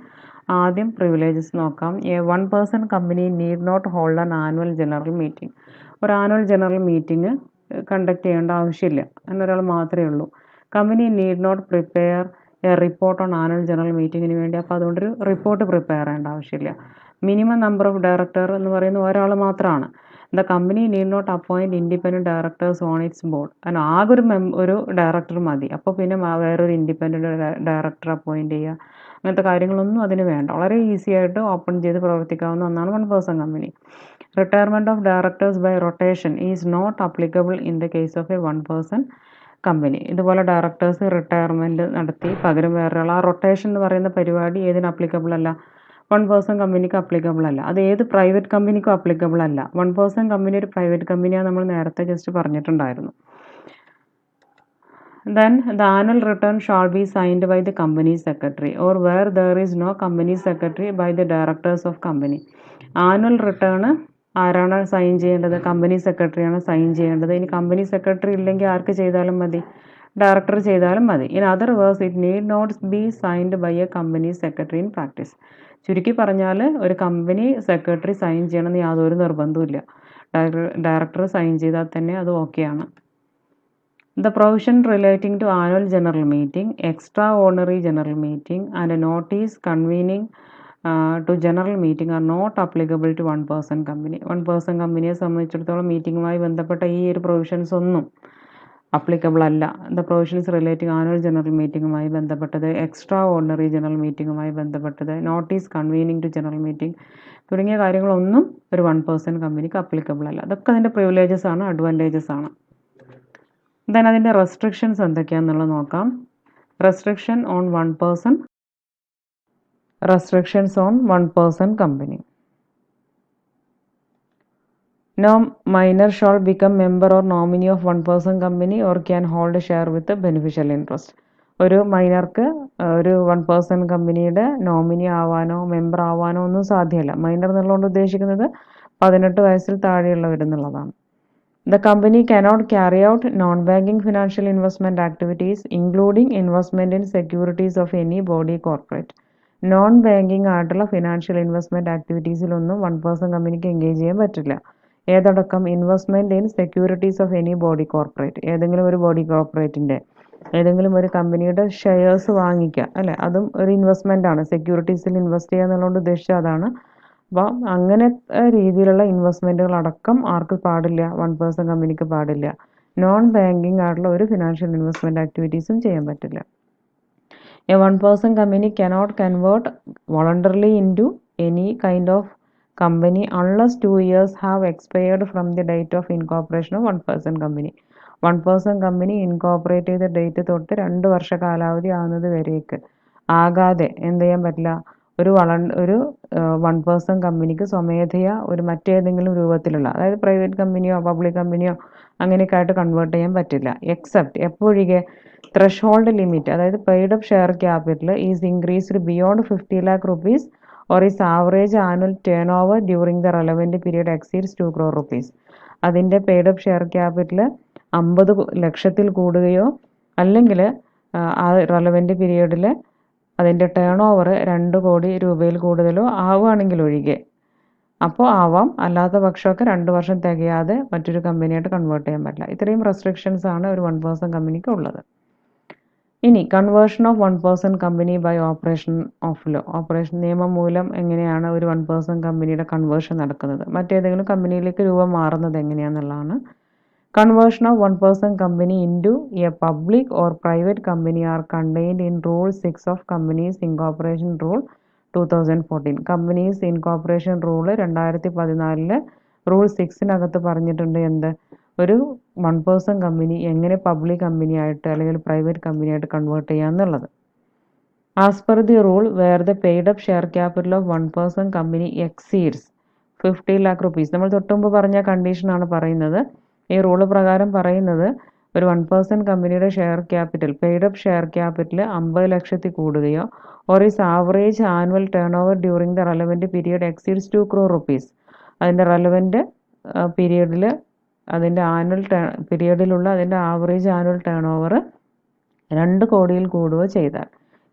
ആദ്യം പ്രിവിലേജസ് നോക്കാം. 1 person company need not hold an annual general meeting. ഒരു ആനുവൽ ജനറൽ മീറ്റിംഗ് കണ്ടക്ട് ചെയ്യേണ്ട ആവശ്യമില്ല, എന്നൊരാൾ മാത്രമേ ഉള്ളൂ. Company need not prepare a report on annual general മീറ്റിങ്ങിന് വേണ്ടി അപ്പോൾ അതുകൊണ്ടൊരു റിപ്പോർട്ട് പ്രിപ്പയർ ചെയ്യേണ്ട ആവശ്യമില്ല. മിനിമം നമ്പർ ഓഫ് ഡയറക്ടർ എന്ന് പറയുന്ന ഒരാൾ മാത്രമാണ്. The company need not appoint independent directors on its board. കാരണം ആകെ ഒരു ഡയറക്ടർ മതി, അപ്പോൾ പിന്നെ വേറൊരു ഇൻഡിപെൻഡൻറ്റ് ഡയറക്ടർ അപ്പോയിൻറ്റ് ചെയ്യുക, അങ്ങനത്തെ കാര്യങ്ങളൊന്നും അതിന് വേണ്ട. വളരെ ഈസി ആയിട്ട് ഓപ്പൺ ചെയ്ത് പ്രവർത്തിക്കാവുന്ന ഒന്നാണ് 1 person company. Retirement of directors by rotation is not applicable in the case of a 1 person company. ഇതുപോലെ ഡയറക്ടേഴ്സ് റിട്ടയർമെൻറ്റ് നടത്തി പകരം വേറൊരാൾ, ആ റൊട്ടേഷൻ എന്ന് പറയുന്ന പരിപാടി ഏതിന് അപ്ലിക്കബിൾ അല്ല? 1 person കമ്പനിക്ക് അപ്ലിക്കബിൾ അല്ല. അത് ഏത് പ്രൈവറ്റ് കമ്പനിക്കും അപ്ലിക്കബിൾ അല്ല. 1 person കമ്പനി ഒരു പ്രൈവറ്റ് കമ്പനിയാണ് നമ്മൾ നേരത്തെ ജസ്റ്റ് പറഞ്ഞിട്ടുണ്ടായിരുന്നു. Then the annual return shall be signed by the company secretary or where there is no company secretary by the directors of company. Annual return ആരാണ് sign ചെയ്യേണ്ടത്? Company സെക്രട്ടറിയാണ് sign ചെയ്യേണ്ടത്. ഇനി കമ്പനി സെക്രട്ടറി ഇല്ലെങ്കിൽ ആർക്ക് ചെയ്താലും മതി? Director ചെയ്താലും മതി. In other words it need not be signed by a company secretary in practice. ചുരുക്കി പറഞ്ഞാൽ ഒരു കമ്പനി സെക്രട്ടറി സൈൻ ചെയ്യണമെന്ന് യാതൊരു നിർബന്ധവുമില്ല. ഡയറക്ടർ സൈൻ ചെയ്താൽ തന്നെ അത് ഓക്കെയാണ്. The provision relating to annual general meeting, extraordinary general meeting and a notice convening to general meeting are not applicable to 1 person company. 1 person കമ്പനിയെ സംബന്ധിച്ചിടത്തോളം മീറ്റിങ്ങുമായി ബന്ധപ്പെട്ട ഈ ഒരു പ്രൊവിഷൻസ് ഒന്നും അപ്ലിക്കബിൾ അല്ല. The provisions relating annual general മീറ്റിംഗുമായി ബന്ധപ്പെട്ടത്, extraordinary general മീറ്റിംഗുമായി ബന്ധപ്പെട്ടത്, notice convening to general meeting തുടങ്ങിയ കാര്യങ്ങളൊന്നും ഒരു 1% കമ്പനിക്ക് അപ്ലിക്കബിൾ അല്ല. അതൊക്കെ അതിൻ്റെ പ്രിവിലേജസ് ആണ്, അഡ്വാൻറ്റേജസ് ആണ്. ദെൻ അതിൻ്റെ റെസ്ട്രിക്ഷൻസ് എന്തൊക്കെയാണെന്നുള്ളത് നോക്കാം. Restriction on 1%. Restrictions on 1% company. No minor shall become member or nominee of 1% company or can hold a share with a beneficial interest. ഒരു മൈനർക്ക് ഒരു 1% കമ്പനിയുടെ നോമിനി ആവാനോ മെമ്പർ ആവാനോ ഒന്നും സാധ്യമല്ല. മൈനർ എന്നുള്ളതുകൊണ്ട് ഉദ്ദേശിക്കുന്നത് 18 വയസ്സിൽ താഴെയുള്ളവരെന്നുള്ളതാണ്. The company cannot carry out non-banking financial investment activities including investment in securities of any body corporate. Non banking ആയിട്ടുള്ള financial investment ആക്ടിവിറ്റീസിലൊന്നും 1% കമ്പനിക്ക് എൻഗേജ് ചെയ്യാൻ പറ്റില്ല. ഏതടക്കം investment in securities of any body corporate, ഏതെങ്കിലും ഒരു ബോഡി കോർപ്പറേറ്റിൻ്റെ ഏതെങ്കിലും ഒരു കമ്പനിയുടെ ഷെയർസ് വാങ്ങിക്കുക അല്ലേ, അതും ഒരു ഇൻവെസ്റ്റ്മെൻ്റ് ആണ്. സെക്യൂരിറ്റീസിൽ ഇൻവെസ്റ്റ് ചെയ്യുക എന്നുള്ളത് ഉദ്ദേശിച്ചത് അതാണ്. അപ്പം അങ്ങനെ രീതിയിലുള്ള ഇൻവെസ്റ്റ്മെൻറ്റുകളടക്കം ആർക്ക് പാടില്ല? 1% കമ്പനിക്ക് പാടില്ല. നോൺ ബാങ്കിങ് ആയിട്ടുള്ള ഒരു ഫിനാൻഷ്യൽ ഇൻവെസ്റ്റ്മെൻറ്റ് ആക്ടിവിറ്റീസും ചെയ്യാൻ പറ്റില്ല. A 1% company cannot convert voluntarily into any kind of company unless 2 years have expired from the date of incorporation of 1% company. 1% company incorporate ചെയ്ത ഡേറ്റ് തൊട്ട് 2 വർഷ കാലാവധി ആകുന്നത് വരേക്ക് ആകാതെ എന്ത് ചെയ്യാൻ പറ്റില്ല? ഒരു 1% കമ്പനിക്ക് സ്വമേധയാ ഒരു മറ്റേതെങ്കിലും രൂപത്തിലുള്ള, അതായത് പ്രൈവറ്റ് കമ്പനിയോ പബ്ലിക് കമ്പനിയോ അങ്ങനെയൊക്കെ ആയിട്ട് കൺവേർട്ട് ചെയ്യാൻ പറ്റില്ല. എക്സെപ്റ്റ് എപ്പോഴൊഴികെ ത്രഷോൾഡ് ലിമിറ്റ്, അതായത് paid up share capital is increased beyond 50 lakh rupees or its average annual turnover during the relevant period exceeds 2 crore rupees. അതിൻ്റെ പെയ്ഡ് അപ്പ് ഷെയർ ക്യാപിറ്റൽ 50 ലക്ഷത്തിൽ കൂടുകയോ അല്ലെങ്കിൽ ആ റെലവൻറ്റ് പീരീഡിൽ അതിൻ്റെ ടേൺ ഓവർ 2 കോടി രൂപയിൽ കൂടുതലോ ആവുകയാണെങ്കിൽ ഒഴികെ, അപ്പോൾ ആവാം. അല്ലാത്ത പക്ഷമൊക്കെ 2 വർഷം തികയാതെ മറ്റൊരു കമ്പനിയായിട്ട് കൺവേർട്ട് ചെയ്യാൻ പറ്റില്ല. ഇത്രയും റെസ്ട്രിക്ഷൻസ് ആണ് ഒരു 1% കമ്പനിക്ക് ഉള്ളത്. ഇനി conversion of 1% company by operation of law. Operation നിയമം മൂലം എങ്ങനെയാണ് ഒരു 1% കമ്പനിയുടെ കൺവേർഷൻ നടക്കുന്നത്, മറ്റേതെങ്കിലും കമ്പനിയിലേക്ക് രൂപം മാറുന്നത് എങ്ങനെയാണെന്നുള്ളതാണ്. Conversion of 1% company into a public or private company are contained in rule 6 of companies incorporation rule 2014. Companies incorporation rule 2014 rule 6 പറഞ്ഞിട്ടുണ്ട് എന്ത്? ഒരു 1% കമ്പനി എങ്ങനെ പബ്ലിക് കമ്പനിയായിട്ട് അല്ലെങ്കിൽ പ്രൈവറ്റ് കമ്പനിയായിട്ട് കൺവേർട്ട് ചെയ്യാന്നുള്ളത്. As per the rule where the paid up share capital of 1% company exceeds 50 lakh rupees. നമ്മൾ തൊട്ടുമുമ്പ് പറഞ്ഞ കണ്ടീഷനാണ് പറയുന്നത്. ഈ റൂള് പ്രകാരം പറയുന്നത് ഒരു 1% കമ്പനിയുടെ share capital, paid up share capital 50 ലക്ഷത്തിൽ കൂടുകയോ or is average annual turn over during the relevant period exceeds 2 crore rupees. അതിൻ്റെ റെലവൻറ്റ് പീരിയഡിൽ അതിൻ്റെ പീരിയഡിലുള്ള അതിൻ്റെ ആവറേജ് ആനുവൽ ടേൺ ഓവർ 2 കോടിയിൽ കൂടുകയോ ചെയ്താൽ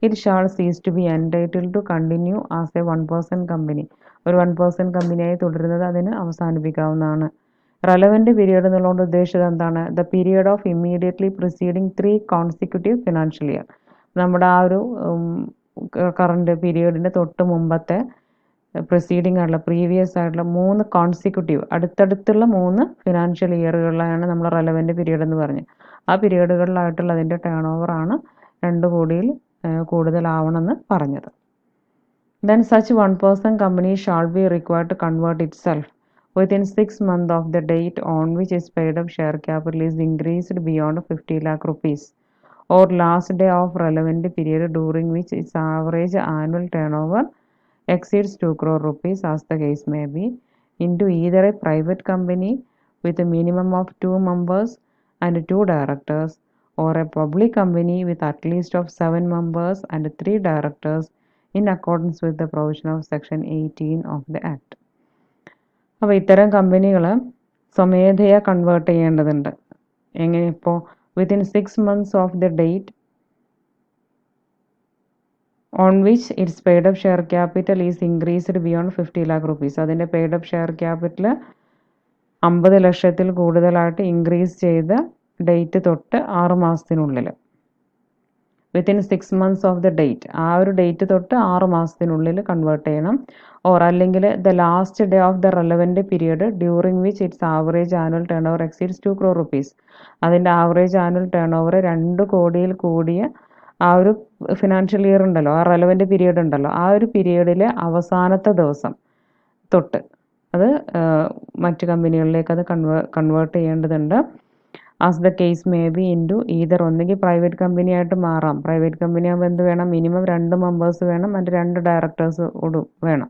it shall cease to be entitled to continue as a 1% company. ഒരു 1% കമ്പനിയായി തുടരുന്നത് അതിന് അവസാനിപ്പിക്കാവുന്നതാണ്. റെലവൻറ്റ് പീരിയഡ് എന്നുള്ളതുകൊണ്ട് ഉദ്ദേശിച്ചത് എന്താണ്? The period of immediately preceding 3 consecutive financial year. നമ്മുടെ ആ ഒരു കറണ്ട് പീരിയഡിൻ്റെ തൊട്ട് മുമ്പത്തെ പ്രിസീഡിംഗ് ആയിട്ടുള്ള പ്രീവിയസ് ആയിട്ടുള്ള 3 കോൺസിക്യൂട്ടീവ് അടുത്തടുത്തുള്ള 3 ഫിനാൻഷ്യൽ ഇയറുകളിലാണ് നമ്മൾ റെലവൻറ്റ് പീരിയഡ് എന്ന് പറഞ്ഞത്. ആ പീരിയഡുകളിലായിട്ടുള്ള അതിൻ്റെ ടേൺ ഓവറാണ് 2 കോടിയിൽ കൂടുതലാവണമെന്ന് പറഞ്ഞത്. Then such 1% company shall be required to convert itself within 6 months of the date on which its paid up share capital is increased beyond 50 lakh rupees or last day of relevant period during which its average annual turnover exceeds 2 crore rupees as the case may be, into either a private company with a minimum of 2 members and 2 directors or a public company with at least of 7 members and 3 directors in accordance with the provision of section 18 of the act. അപ്പോൾ ഇത്തരം കമ്പനികൾ സ്വമേധയാ convert ചെയ്യേണ്ടതുണ്ട്. എങ്ങനെ? ഇപ്പോൾ within 6 months of the date on which it's paid up share capital is increased beyond 50 lakh rupees. അതിൻ്റെ paid up share capital 50 ലക്ഷത്തിൽ കൂടുതലായിട്ട് ഇൻക്രീസ് ചെയ്ത ഡേറ്റ് തൊട്ട് 6 മാസത്തിനുള്ളിൽ. Within 6 months of the date, ആ ഒരു ഡേറ്റ് തൊട്ട് 6 മാസത്തിനുള്ളിൽ കൺവേർട്ട് ചെയ്യണം. ഓർ അല്ലെങ്കിൽ the last day of the relevant period during which it's average annual turn over exceeds 2 crore rupees. അതിൻ്റെ ആവറേജ് ആനുവൽ ടേൺ ഓവർ 2 കോടിയിൽ കൂടിയ ആ ഒരു ഫിനാൻഷ്യൽ ഇയർ ഉണ്ടല്ലോ, ആ റെലവൻറ്റ് പീരിയഡ് ഉണ്ടല്ലോ, ആ ഒരു പീരിയഡിലെ അവസാനത്തെ ദിവസം തൊട്ട് അത് മറ്റ് കമ്പനികളിലേക്ക് അത് കൺവേർട്ട് ചെയ്യേണ്ടതുണ്ട്. As the case may be into either, ഒന്നുകിൽ പ്രൈവറ്റ് കമ്പനി ആയിട്ട് മാറാം. പ്രൈവറ്റ് കമ്പനി ആകുമ്പോൾ എന്ത് വേണം, മിനിമം 2 മെമ്പേഴ്സ് വേണം, അതിൻ്റെ 2 ഡയറക്ടേഴ്സ് വേണം.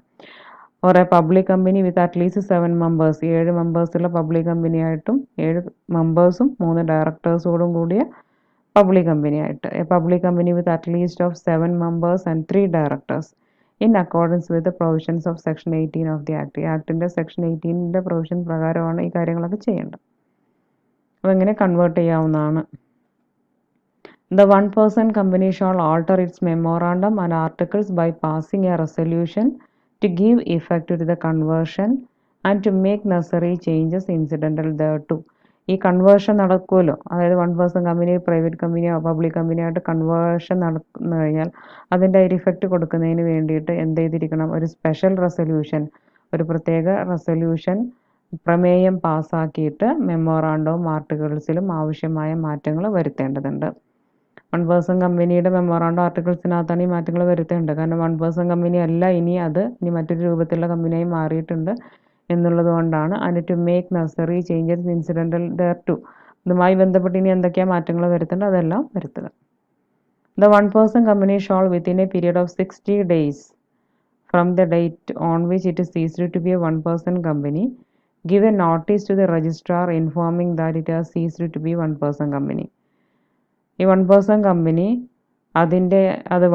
Or a public company with at least 7 members, 7 മെമ്പേഴ്സുള്ള പബ്ലിക് കമ്പനി ആയിട്ടും 7 മെമ്പേഴ്സും 3 ഡയറക്ടേഴ്സോടും കൂടിയ പബ്ലിക് കമ്പനി ആയിട്ട്. A public company with at least of 7 members and 3 directors in accordance with provisions of section 18 of the act. ഈ ആക്ടിൻ്റെ സെക്ഷൻ 18ൻ്റെ പ്രൊവിഷൻ പ്രകാരമാണ് ഈ കാര്യങ്ങളൊക്കെ ചെയ്യേണ്ടത്. അപ്പോൾ എങ്ങനെ കൺവേർട്ട് ചെയ്യാവുന്നതാണ്. The one-person company shall alter its memorandum and articles by passing a resolution to give effect to the conversion and to make necessary changes incidental thereto. ഈ കൺവേർഷൻ നടക്കുമല്ലോ, അതായത് 1-person കമ്പനി പ്രൈവറ്റ് കമ്പനിയോ പബ്ലിക് കമ്പനിയോ ആയിട്ട് conversion നടന്നു കഴിഞ്ഞാൽ അതിൻ്റെ ഒരു effect കൊടുക്കുന്നതിന് വേണ്ടിയിട്ട് എന്ത് ചെയ്തിരിക്കണം, ഒരു സ്പെഷ്യൽ റെസൊല്യൂഷൻ, ഒരു പ്രത്യേക റെസൊല്യൂഷൻ പ്രമേയം പാസ്സാക്കിയിട്ട് മെമ്മോറാണ്ടവും ആർട്ടിക്കിൾസിലും ആവശ്യമായ മാറ്റങ്ങൾ വരുത്തേണ്ടതുണ്ട്. 1-person കമ്പനിയുടെ മെമ്മോറാണ്ടോ ആർട്ടിക്കിൾസിനകത്താണ് ഈ മാറ്റങ്ങൾ വരുത്തേണ്ടത്. കാരണം 1-person കമ്പനി അല്ല ഇനി മറ്റൊരു രൂപത്തിലുള്ള കമ്പനിയായി മാറിയിട്ടുണ്ട് എന്നുള്ളത് കൊണ്ടാണ്. And to make necessary changes incidental thereto, ഇതുമായി ബന്ധപ്പെട്ട് ഇനി എന്തൊക്കെയാണ് മാറ്റങ്ങൾ വരുത്തേണ്ടത് അതെല്ലാം വരുത്തുക. The 1-person company shall within a period of 60 days from the date on which it is ceased to be a 1-person company give a notice to the registrar informing that it has ceased to be 1-person company. ഈ 1-person company അത്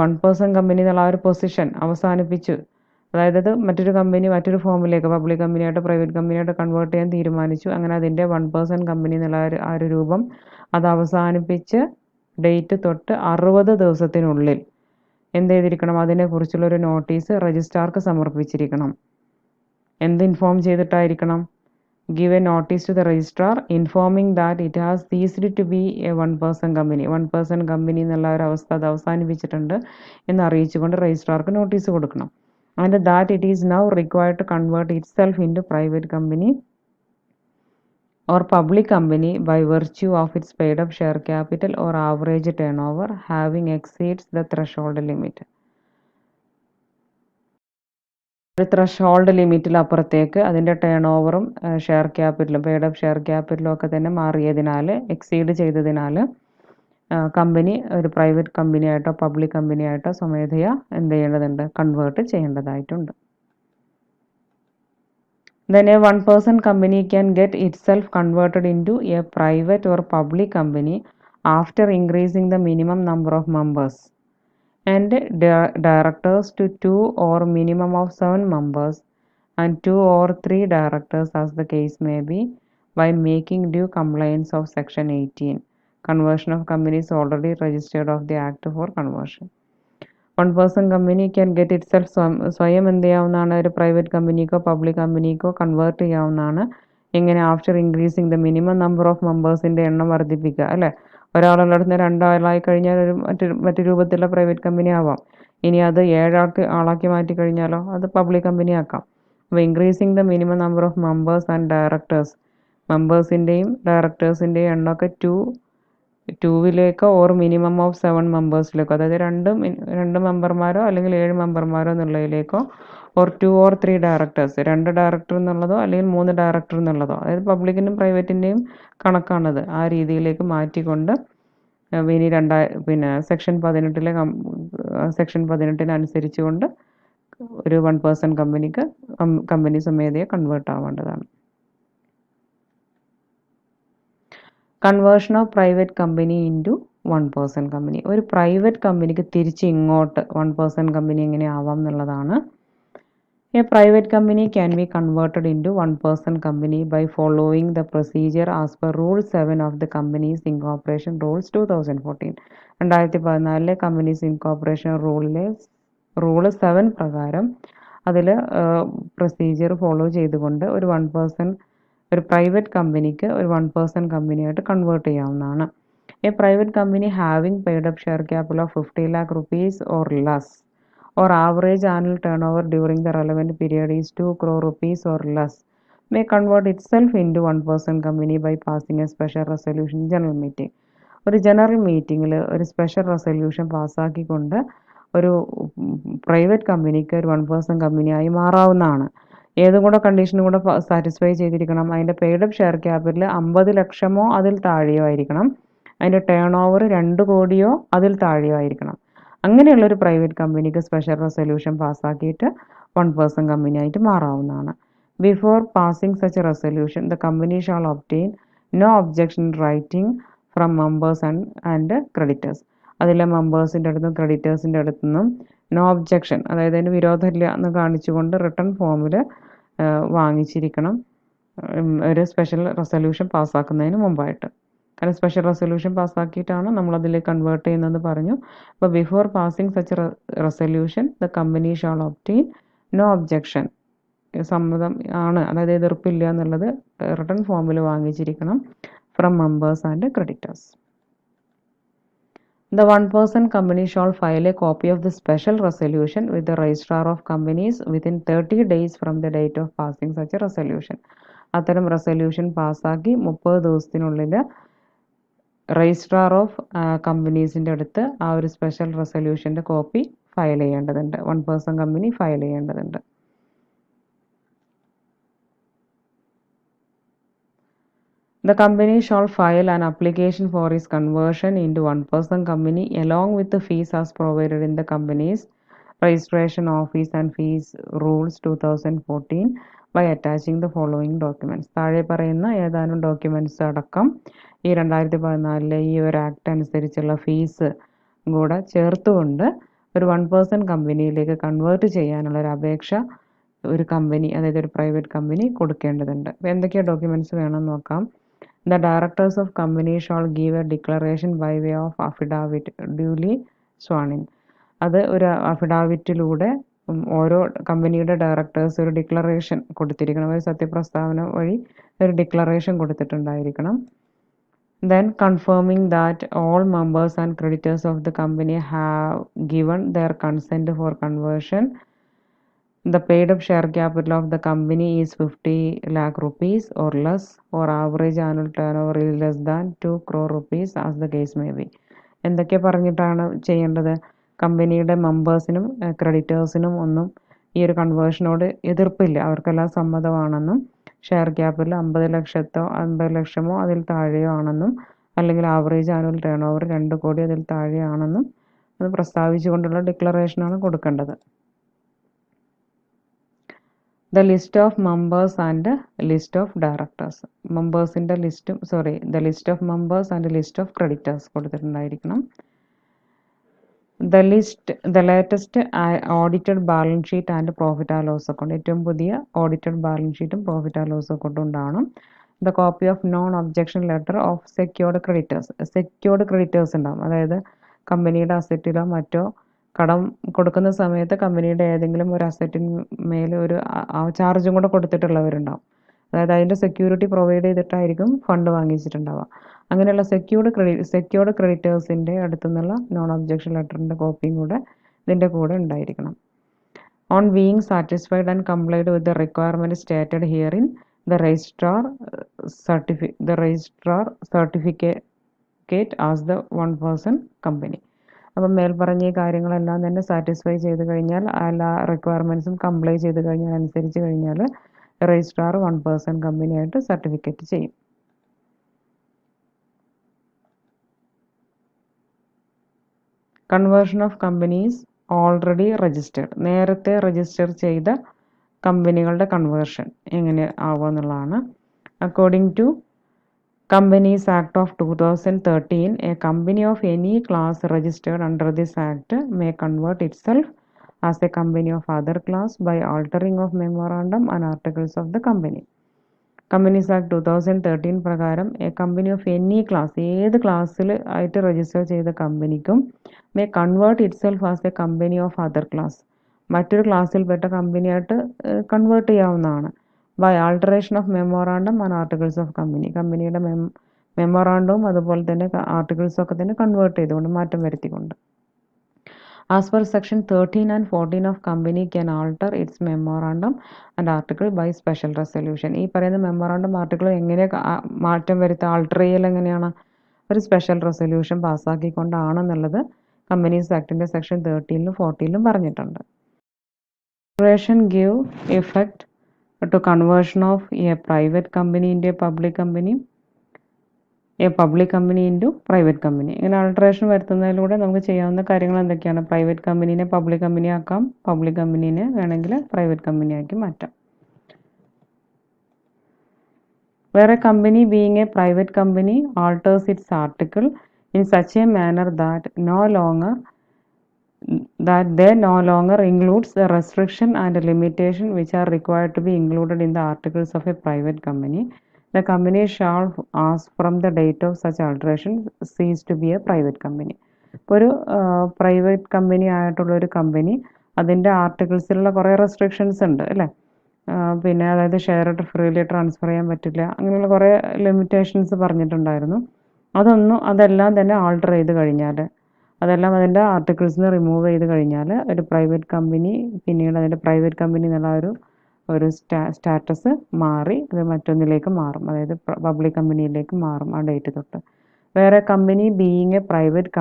1-person company എന്നുള്ള ആ ഒരു position അവസാനിപ്പിച്ചു, അതായത് അത് മറ്റൊരു ഫോമിലേക്ക് പബ്ലിക് കമ്പനിയായിട്ട് പ്രൈവറ്റ് കമ്പനിയായിട്ട് കൺവേർട്ട് ചെയ്യാൻ തീരുമാനിച്ചു. അങ്ങനെ അതിൻ്റെ 1-person കമ്പനി എന്നുള്ള ആ ഒരു രൂപം അത് അവസാനിപ്പിച്ച് ഡേറ്റ് തൊട്ട് 60 ദിവസത്തിനുള്ളിൽ എന്ത് ചെയ്തിരിക്കണം, അതിനെക്കുറിച്ചുള്ളൊരു നോട്ടീസ് രജിസ്ട്രാർക്ക് സമർപ്പിച്ചിരിക്കണം. എന്ത് inform ചെയ്തിട്ടായിരിക്കണം, give a notice to the registrar informing that it has ceased to be a 1-person company. 1-person company എന്നുള്ള ഒരു അവസ്ഥ അത് അവസാനിപ്പിച്ചിട്ടുണ്ട് എന്ന് അറിയിച്ചുകൊണ്ട് രജിസ്ട്രാർക്ക് നോട്ടീസ് കൊടുക്കണം. And that it is now required to convert itself into private company or public company by virtue of its paid up share capital or average turnover having exceeds the threshold limit. ഒരു threshold ലിമിറ്റിൽ അപ്പുറത്തേക്ക് അതിൻ്റെ ടേൺ ഓവറും share ക്യാപിറ്റലും paid up share ക്യാപിറ്റലും ഒക്കെ തന്നെ മാറിയതിനാൽ, എക്സീഡ് ചെയ്തതിനാൽ കമ്പനി ഒരു പ്രൈവറ്റ് കമ്പനി ആയിട്ടോ പബ്ലിക് കമ്പനി ആയിട്ടോ സ്വമേധയാ എന്ത് ചെയ്യേണ്ടതുണ്ട്, കൺവേർട്ട് ചെയ്യേണ്ടതായിട്ടുണ്ട്. Then a 1-person company can get itself converted into a private or public company after increasing the minimum number of members and directors to 2 or minimum of 7 members and 2 or 3 directors as the case may be by making due compliance of section 18. Conversion of companies already registered of the act for conversion. 1-person company can get itself സ്വയം എന്ത് ചെയ്യാവുന്നതാണ്, ഒരു private കമ്പനിക്കോ public കമ്പനിക്കോ convert ചെയ്യാവുന്നതാണ്. എങ്ങനെ, after increasing the minimum number of മെമ്പേഴ്സിൻ്റെ എണ്ണം വർദ്ധിപ്പിക്കുക, അല്ലേ. ഒരാളുള്ളിടത്ത് 2 ആളായി കഴിഞ്ഞാൽ മറ്റു രൂപത്തിലുള്ള പ്രൈവറ്റ് കമ്പനി ആവാം. ഇനി അത് 7 ആളാക്കി മാറ്റി കഴിഞ്ഞാലോ അത് പബ്ലിക് കമ്പനി ആക്കാം. അപ്പോൾ increasing the minimum number of members and directors, മെമ്പേഴ്സിൻ്റെയും ഡയറക്ടേഴ്സിൻ്റെയും എണ്ണമൊക്കെ 2 ഓർ മിനിമം ഓഫ് 7 മെമ്പേഴ്സിലേക്കോ, അതായത് 2 മെമ്പർമാരോ അല്ലെങ്കിൽ 7 മെമ്പർമാരോ എന്നുള്ളതിലേക്കോ, ഓർ 2 or 3 ഡയറക്ടേഴ്സ്, 2 ഡയറക്ടർ എന്നുള്ളതോ അല്ലെങ്കിൽ 3 ഡയറക്ടർ എന്നുള്ളതോ, അതായത് പബ്ലിക്കിൻ്റെയും പ്രൈവറ്റിൻ്റെയും കണക്കാണത്, ആ രീതിയിലേക്ക് മാറ്റിക്കൊണ്ട് ഇനി സെക്ഷൻ 18 സെക്ഷൻ 18 അനുസരിച്ചുകൊണ്ട് ഒരു 1-person കമ്പനിക്ക് കമ്പനി സ്വമേധയെ കൺവേർട്ട് ആവേണ്ടതാണ്. Conversion of private company into 1-person company. ഒരു പ്രൈവറ്റ് കമ്പനിക്ക് തിരിച്ച് ഇങ്ങോട്ട് 1-person കമ്പനി എങ്ങനെ ആവാം എന്നുള്ളതാണ്. A private company can be converted into 1-person company by following the procedure as per Rule 7 of the Companies Incorporation Rules 2014. 2014 companies incorporation rule 7 പ്രകാരം അതിൽ procedure follow ചെയ്തുകൊണ്ട് ഒരു പ്രൈവറ്റ് കമ്പനിക്ക് ഒരു 1-person കമ്പനിയായിട്ട് കൺവേർട്ട് ചെയ്യാവുന്നതാണ്. A private company having paid up share capital of 50 lakh rupees or less, or average annual turnover during the relevant period is 2 crore rupees or less, may convert itself into one-person company by passing a special resolution general meeting. ഒരു general മീറ്റിങ്ങിൽ ഒരു special resolution പാസ്സാക്കിക്കൊണ്ട് ഒരു private കമ്പനിക്ക് ഒരു one-person കമ്പനിയായി മാറാവുന്നതാണ്. ഏതും കൂടെ കണ്ടീഷനും കൂടെ satisfy ചെയ്തിരിക്കണം. അതിൻ്റെ പെയ്ഡ് അപ്പ് ഷെയർ ക്യാപിറ്റൽ 50 ലക്ഷമോ അതിൽ താഴെയോ ആയിരിക്കണം. അതിൻ്റെ ടേൺ ഓവർ 2 കോടിയോ അതിൽ താഴെയോ ആയിരിക്കണം. അങ്ങനെയുള്ളൊരു പ്രൈവറ്റ് കമ്പനിക്ക് സ്പെഷ്യൽ റെസൊല്യൂഷൻ പാസ്സാക്കിയിട്ട് വൺ-പേഴ്സൺ കമ്പനിയായിട്ട് മാറാവുന്നതാണ്. Before passing such resolution the company shall obtain no objection writing from members and creditors. അതിലെ മെമ്പേഴ്സിൻ്റെ അടുത്തും ക്രെഡിറ്റേഴ്സിൻ്റെ അടുത്തുനിന്നും നോ ഒബ്ജെക്ഷൻ, അതായത് അതിന് വിരോധമില്ല എന്ന് കാണിച്ചുകൊണ്ട് റിട്ടേൺ ഫോമിൽ വാങ്ങിച്ചിരിക്കണം ഒരു സ്പെഷ്യൽ റെസൊല്യൂഷൻ പാസ്സാക്കുന്നതിന് മുമ്പായിട്ട്. കാരണം സ്പെഷ്യൽ റെസൊല്യൂഷൻ പാസ്സാക്കിയിട്ടാണ് നമ്മളതിലേക്ക് കൺവേർട്ട് ചെയ്യുന്നതെന്ന് പറഞ്ഞു. അപ്പോൾ before passing such resolution the company shall obtain no objection, സമ്മതം ആണ്, അതായത് എതിർപ്പില്ല എന്നുള്ളത് റിട്ടേൺ ഫോമിൽ വാങ്ങിച്ചിരിക്കണം from members and creditors. The one-person company shall file a copy of the special resolution with the registrar of companies within 30 days from the date of passing such a resolution. അത്തരം resolution പാസ്സാക്കി 30 ദിവസത്തിനുള്ളിൽ registrar of കമ്പനീസിൻ്റെ അടുത്ത് ആ ഒരു special റെസൊല്യൂഷൻ്റെ copy file ചെയ്യേണ്ടതുണ്ട്. One-person company file ചെയ്യേണ്ടതുണ്ട്. The company shall file an application for its conversion into one-person company along with the fees as provided in the company's registration office and fees rules 2014 by attaching the following documents. താഴെ പറയുന്ന ഏതാനും documents അടക്കം ഈ 2014 ഈ ഒരു act അനുസരിച്ചുള്ള fees കൂടെ ചേർത്തുകൊണ്ട് ഒരു വൺ-പേഴ്സൺ കമ്പനിയിലേക്ക് കൺവേർട്ട് ചെയ്യാനുള്ള ഒരു അപേക്ഷ ഒരു കമ്പനി, അതായത് ഒരു പ്രൈവറ്റ് കമ്പനി കൊടുക്കേണ്ടതുണ്ട്. അപ്പോൾ എന്തൊക്കെ ഡോക്യുമെൻറ്റ്സ് വേണമെന്ന് നോക്കാം. The directors of company shall give a declaration by way of affidavit duly sworn in. അത് ഒരു അഫിഡാവിറ്റിലൂടെ ഓരോ കമ്പനിയുടെ ഡയറക്ടേഴ്സ് ഒരു ഡിക്ലറേഷൻ കൊടുത്തിരിക്കണം. ഒരു സത്യപ്രസ്താവന വഴി ഒരു declaration കൊടുത്തിട്ടുണ്ടായിരിക്കണം. Then confirming that all members and creditors of the company have given their consent for conversion. The paid up share capital of the company is 50 lakh rupees or less, or average annual turnover is less than 2 crore rupees as the case may be. എന്തൊക്കെ പറഞ്ഞിട്ടാണ് ചെയ്യേണ്ടത്? കമ്പനിയുടെ മെമ്പേഴ്സിനും ക്രെഡിറ്റേഴ്സിനും ഒന്നും ഈ ഒരു കൺവേർഷനോട് എതിർപ്പില്ല, അവർക്കെല്ലാം സമ്മതമാണെന്നും share capital 50 ലക്ഷമോ അതിൽ താഴെയോ ആണെന്നും അല്ലെങ്കിൽ ആവറേജ് ആനുവൽ ടേൺ ഓവർ 2 കോടി അതിൽ താഴെയാണെന്നും അത് പ്രസ്താവിച്ചുകൊണ്ടുള്ള ഡിക്ലറേഷനാണ് കൊടുക്കേണ്ടത്. The list of members and list of directors. മെമ്പേഴ്സിൻ്റെ ലിസ്റ്റും the list of members and list of creditors കൊടുത്തിട്ടുണ്ടായിരിക്കണം. The latest audited balance sheet and profit and loss account. ഏറ്റവും പുതിയ ഓഡിറ്റഡ് ബാലൻസ് ഷീറ്റും profit and loss അക്കൗണ്ടും ഉണ്ടാവണം. The copy of non-objection letter of secured creditors. Secured creditors ഉണ്ടാവും, അതായത് കമ്പനിയുടെ അസറ്റിലോ മറ്റോ കടം കൊടുക്കുന്ന സമയത്ത് കമ്പനിയുടെ ഏതെങ്കിലും ഒരു അസറ്റിന്മേൽ ഒരു ചാർജും കൂടെ കൊടുത്തിട്ടുള്ളവരുണ്ടാവും. അതായത് അതിൻ്റെ സെക്യൂരിറ്റി പ്രൊവൈഡ് ചെയ്തിട്ടായിരിക്കും ഫണ്ട് വാങ്ങിച്ചിട്ടുണ്ടാവുക. അങ്ങനെയുള്ള സെക്യൂർഡ് ക്രെഡിറ്റേഴ്സിൻ്റെ അടുത്തു നിന്നുള്ള നോൺ ഒബ്ജെക്ഷൻ ലെറ്ററിൻ്റെ കോപ്പിയും കൂടെ ഇതിൻ്റെ കൂടെ ഉണ്ടായിരിക്കണം. On being satisfied and complied with the requirement stated ഹിയറിൻ the registrar certificate as the one-person company. അപ്പം മേൽപ്പറഞ്ഞ ഈ കാര്യങ്ങളെല്ലാം തന്നെ സാറ്റിസ്ഫൈ ചെയ്ത് കഴിഞ്ഞാൽ, എല്ലാ റിക്വയർമെൻറ്റ്സും കംപ്ലൈ ചെയ്ത് കഴിഞ്ഞാൽ അനുസരിച്ച് കഴിഞ്ഞാൽ രജിസ്ട്രാർ വൺ-പേഴ്സൺ കമ്പനിയായിട്ട് സർട്ടിഫിക്കറ്റ് ചെയ്യും. Conversion of companies already registered. നേരത്തെ രജിസ്റ്റർ ചെയ്ത കമ്പനികളുടെ കൺവേർഷൻ എങ്ങനെ ആവുമെന്നുള്ളതാണ്. According to Companies Act of 2013, a company of any class registered under this Act may convert itself as a company of other class by altering of memorandum and articles of the company. Companies Act 2013 പ്രകാരം a company of any class, ഏത് ക്ലാസ്സിൽ ആയിട്ട് register ചെയ്ത കമ്പനിക്കും may convert itself as a company of other class, മറ്റൊരു ക്ലാസ്സിൽപ്പെട്ട കമ്പനിയായിട്ട് convert ചെയ്യാവുന്നതാണ്. By alteration of memorandum and articles of company. കമ്പനിയുടെ മെമ്മോറാണ്ടവും അതുപോലെ തന്നെ ആർട്ടിക്കിൾസൊക്കെ തന്നെ കൺവേർട്ട് ചെയ്തുകൊണ്ട് മാറ്റം വരുത്തിക്കൊണ്ട്. As per section 13 and 14 of company can alter its memorandum and article by special resolution. ഈ പറയുന്ന മെമ്മോറാണ്ടം ആർട്ടിക്കിൾ എങ്ങനെ മാറ്റം വരുത്തുക, ആൾട്ടർ ചെയ്യൽ എങ്ങനെയാണ്? ഒരു സ്പെഷ്യൽ റെസൊല്യൂഷൻ പാസ്സാക്കിക്കൊണ്ടാണെന്നുള്ളത് കമ്പനീസ് ആക്ടിൻ്റെ സെക്ഷൻ 13-ലും 14-ലും പറഞ്ഞിട്ടുണ്ട്. Declaration give effect to conversion of a private company into a public company, a public company into private company. ഇങ്ങനെ ആൾട്ടറേഷൻ വരുത്തുന്നതിലൂടെ നമുക്ക് ചെയ്യാവുന്ന കാര്യങ്ങൾ എന്തൊക്കെയാണ്? പ്രൈവറ്റ് കമ്പനീനെ പബ്ലിക് കമ്പനി ആക്കാം, പബ്ലിക് കമ്പനീനെ വേണമെങ്കിൽ പ്രൈവറ്റ് കമ്പനി ആക്കി മാറ്റാം. Where a company being a private company alters its article in such a manner that they no longer includes the restriction and limitation which are required to be included in the articles of a private company, the company shall, as from the date of such alteration, cease to be a private company. ഇപ്പോൾ ഒരു private company ആയിട്ടുള്ള ഒരു company അതിൻ്റെ ആർട്ടിക്കിൾസിലുള്ള കുറേ restrictions ഉണ്ട് അല്ലേ? പിന്നെ അതായത് ഷെയർ ഫ്രീലി ട്രാൻസ്ഫർ ചെയ്യാൻ പറ്റില്ല, അങ്ങനെയുള്ള കുറേ ലിമിറ്റേഷൻസ് പറഞ്ഞിട്ടുണ്ടായിരുന്നു. അതെല്ലാം തന്നെ ആൾട്ടർ ചെയ്ത് കഴിഞ്ഞാൽ, അതെല്ലാം അതിൻ്റെ ആർട്ടിക്കിൾസിന് റിമൂവ് ചെയ്ത് കഴിഞ്ഞാൽ ഒരു പ്രൈവറ്റ് കമ്പനി പിന്നീട് അതിൻ്റെ പ്രൈവറ്റ് കമ്പനി എന്നുള്ള ഒരു സ്റ്റാറ്റസ് മാറി അത് മറ്റൊന്നിലേക്ക് മാറും, അതായത് പബ്ലിക് കമ്പനിയിലേക്ക് മാറും ആ ഡേറ്റ് തൊട്ട്. വേറെ company being a private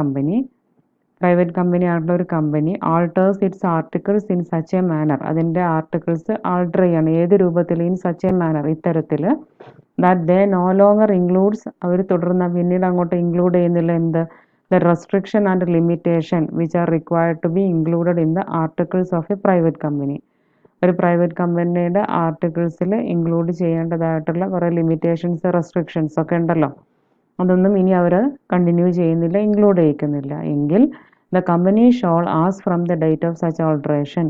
company ആയിട്ടുള്ള ഒരു company alters its articles in such a manner, അതിൻ്റെ ആർട്ടിക്കിൾസ് ആൾട്ടർ ചെയ്യാണ് ഏത് രൂപത്തിൽ? ഇൻ സച്ച് എ മാനർ, ഇത്തരത്തിൽ, that they no longer includes, അവർ തുടർന്ന് പിന്നീട് അങ്ങോട്ട് ഇൻക്ലൂഡ് ചെയ്യുന്നില്ല എന്ത്? The restriction and limitation which are required to be included in the articles of a private company. ഒരു പ്രൈവറ്റ് കമ്പനിയുടെ ആർട്ടിക്കിൾസിൽ ഇൻക്ലൂഡ് ചെയ്യേണ്ടതായിട്ടുള്ള കുറേ ലിമിറ്റേഷൻസ് റെസ്ട്രിക്ഷൻസ് ഒക്കെ ഉണ്ടല്ലോ, അതൊന്നും ഇനി അവർ കണ്ടിന്യൂ ചെയ്യുന്നില്ല, ഇൻക്ലൂഡ് ചെയ്യിക്കുന്നില്ല എങ്കിൽ the company shall as from the date of such alteration,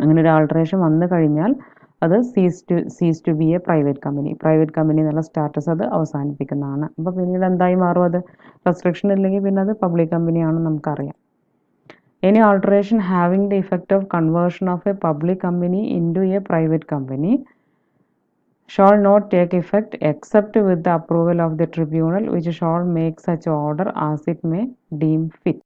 അങ്ങനെ ഒരു ആൾട്ടറേഷൻ വന്നു കഴിഞ്ഞാൽ അത് cease to be a private company എന്നുള്ള സ്റ്റാറ്റസ് അത് അവസാനിപ്പിക്കുന്നതാണ്. അപ്പോൾ പിന്നീട് എന്തായി മാറും? അത് റെസ്ട്രിക്ഷൻ ഇല്ലെങ്കിൽ പിന്നെ അത് പബ്ലിക് കമ്പനിയാണെന്ന് നമുക്കറിയാം. Any alteration having the effect of conversion of a public company into a private company shall not take effect except with the approval of the tribunal which shall make such order as it may deem fit.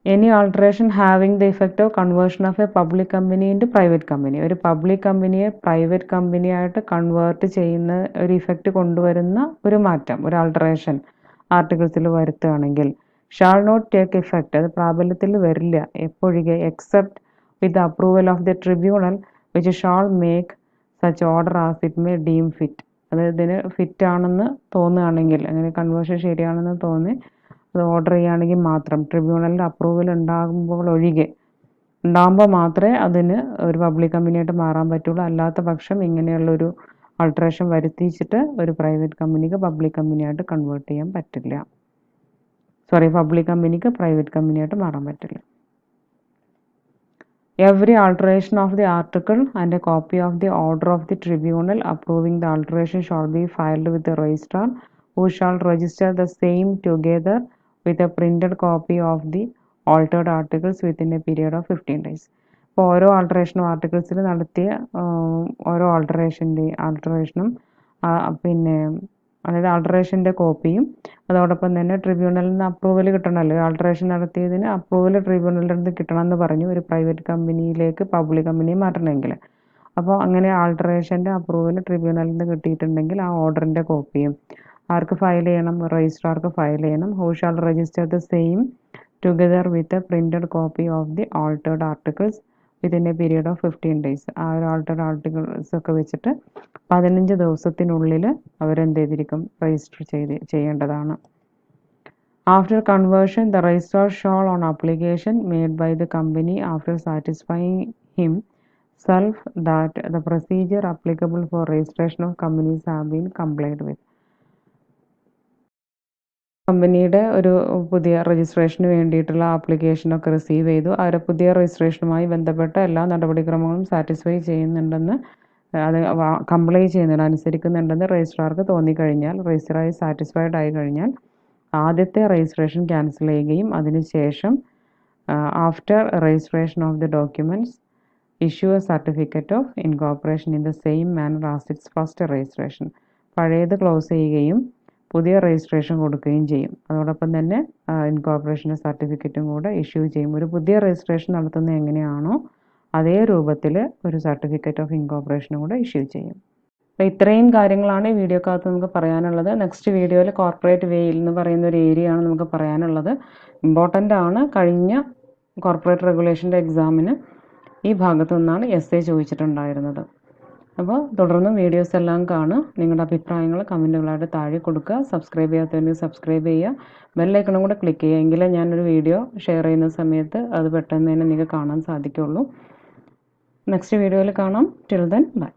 Any alteration having the effect of conversion of a public company into private company, ഒരു public കമ്പനിയെ private company ആയിട്ട് convert ചെയ്യുന്ന ഒരു effect കൊണ്ടുവരുന്ന ഒരു മാറ്റം, ഒരു alteration ആർട്ടിക്കിൾസിൽ വരുത്തുകയാണെങ്കിൽ ഷാൾ നോട്ട് ടേക്ക് ഇഫക്റ്റ്, അത് പ്രാബല്യത്തിൽ വരില്ല എപ്പോഴൊക്കെ? Except with the approval of the tribunal which shall make such order as it may deem fit, അത് ഇതിന് ഫിറ്റ് ആണെന്ന് തോന്നുകയാണെങ്കിൽ, അങ്ങനെ കൺവേർഷൻ ശരിയാണെന്ന് തോന്നി അത് ഓർഡർ ചെയ്യുകയാണെങ്കിൽ മാത്രം, ട്രിബ്യൂണലിൻ്റെ അപ്രൂവൽ ഉണ്ടാകുമ്പോൾ മാത്രമേ അതിന് ഒരു പബ്ലിക് കമ്പനിയായിട്ട് മാറാൻ പറ്റുള്ളൂ. അല്ലാത്ത പക്ഷം ഇങ്ങനെയുള്ളൊരു ആൾട്ടറേഷൻ വരുത്തിച്ചിട്ട് ഒരു പ്രൈവറ്റ് കമ്പനിക്ക് പബ്ലിക് കമ്പനിയായിട്ട് കൺവേർട്ട് ചെയ്യാൻ പറ്റില്ല. പബ്ലിക് കമ്പനിക്ക് പ്രൈവറ്റ് കമ്പനിയായിട്ട് മാറാൻ പറ്റില്ല. Every alteration of the article and a copy of the order of the tribunal approving the alteration shall be filed with the registrar, who shall register the same together with a printed copy of the altered articles within a period of 15 days. അപ്പോൾ ഓരോ ആർട്ടിക്കിൾസിൽ നടത്തിയ ഓരോ ആൾട്ടറേഷനും പിന്നെ അതായത് ആൾട്ടറേഷൻ്റെ കോപ്പിയും അതോടൊപ്പം തന്നെ ട്രിബ്യൂണലിൽ നിന്ന് അപ്രൂവൽ കിട്ടണമല്ലോ, ആൾട്ടറേഷൻ നടത്തിയതിന് അപ്രൂവൽ ട്രിബ്യൂണലിൽ നിന്ന് കിട്ടണമെന്ന് പറഞ്ഞു ഒരു പ്രൈവറ്റ് കമ്പനിയിലേക്ക് പബ്ലിക് കമ്പനി മാറ്റണമെങ്കിൽ. അപ്പോൾ അങ്ങനെ ആൾട്ടറേഷൻ്റെ അപ്രൂവൽ ട്രിബ്യൂണലിൽ നിന്ന് കിട്ടിയിട്ടുണ്ടെങ്കിൽ ആ ഓർഡറിൻ്റെ കോപ്പിയും ആർക്ക് ഫയൽ ചെയ്യണം? രജിസ്ട്രാർക്ക് ഫയൽ ചെയ്യണം. Who shall register the same together with a printed copy of the altered articles within A period of 15 days. ആ ഒരു ആൾട്ടേർഡ് ആർട്ടിക്കിൾസ് ഒക്കെ വെച്ചിട്ട് 15 ദിവസത്തിനുള്ളിൽ അവരെന്ത് ചെയ്തിരിക്കും? രജിസ്റ്റർ ചെയ്യേണ്ടതാണ്. After conversion, the registrar shall, on application made by the company after satisfying himself that the procedure applicable for registration of companies have been complied with. കമ്പനിയുടെ ഒരു പുതിയ രജിസ്ട്രേഷന് വേണ്ടിയിട്ടുള്ള ആപ്ലിക്കേഷനൊക്കെ റിസീവ് ചെയ്തു, അവരെ പുതിയ രജിസ്ട്രേഷനുമായി ബന്ധപ്പെട്ട എല്ലാ നടപടിക്രമങ്ങളും സാറ്റിസ്ഫൈ ചെയ്യുന്നുണ്ടെന്ന്, അത് കംപ്ലൈ ചെയ്യുന്നുണ്ട്, അനുസരിക്കുന്നുണ്ടെന്ന് രജിസ്ട്രാർക്ക് തോന്നിക്കഴിഞ്ഞാൽ, രജിസ്ട്രാർ സാറ്റിസ്ഫൈഡ് ആയി കഴിഞ്ഞാൽ ആദ്യത്തെ രജിസ്ട്രേഷൻ ക്യാൻസൽ ചെയ്യുകയും അതിനുശേഷം after registration of the documents issue A certificate of incorporation in the same manor as it's first registration, പഴയത് ക്ലോസ് ചെയ്യുകയും പുതിയ രജിസ്ട്രേഷൻ കൊടുക്കുകയും ചെയ്യും. അതോടൊപ്പം തന്നെ ഇൻകോർപ്പറേഷൻ്റെ സർട്ടിഫിക്കറ്റും കൂടെ ഇഷ്യൂ ചെയ്യും. ഒരു പുതിയ രജിസ്ട്രേഷൻ നടത്തുന്നത് എങ്ങനെയാണോ അതേ രൂപത്തിൽ ഒരു സർട്ടിഫിക്കറ്റ് ഓഫ് ഇൻകോർപ്പറേഷനും കൂടെ ഇഷ്യൂ ചെയ്യും. അപ്പോൾ ഇത്രയും കാര്യങ്ങളാണ് ഈ വീഡിയോക്കകത്ത് നമുക്ക് പറയാനുള്ളത്. നെക്സ്റ്റ് വീഡിയോയിൽ കോർപ്പറേറ്റ് വെയിൽ എന്ന് പറയുന്ന ഒരു ഏരിയ ആണ് നമുക്ക് പറയാനുള്ളത്. ഇമ്പോർട്ടൻ്റ് ആണ്. കഴിഞ്ഞ കോർപ്പറേറ്റ് റെഗുലേഷൻ്റെ എക്സാമിന് ഈ ഭാഗത്തു നിന്നാണ് എസ്സേ ചോദിച്ചിട്ടുണ്ടായിരുന്നത്. അപ്പോൾ തുടർന്നും വീഡിയോസ് എല്ലാം കാണുക. നിങ്ങളുടെ അഭിപ്രായങ്ങൾ കമൻറ്റുകളായിട്ട് താഴെ കൊടുക്കുക. സബ്സ്ക്രൈബ് ചെയ്യാത്തവർക്ക് സബ്സ്ക്രൈബ് ചെയ്യുക. ബെല്ലൈക്കണും കൂടെ ക്ലിക്ക് ചെയ്യുക. എങ്കിലേ ഞാനൊരു വീഡിയോ ഷെയർ ചെയ്യുന്ന സമയത്ത് അത് പെട്ടെന്ന് തന്നെ നിങ്ങൾക്ക് കാണാൻ സാധിക്കുള്ളൂ. നെക്സ്റ്റ് വീഡിയോയിൽ കാണാം. Till then bye.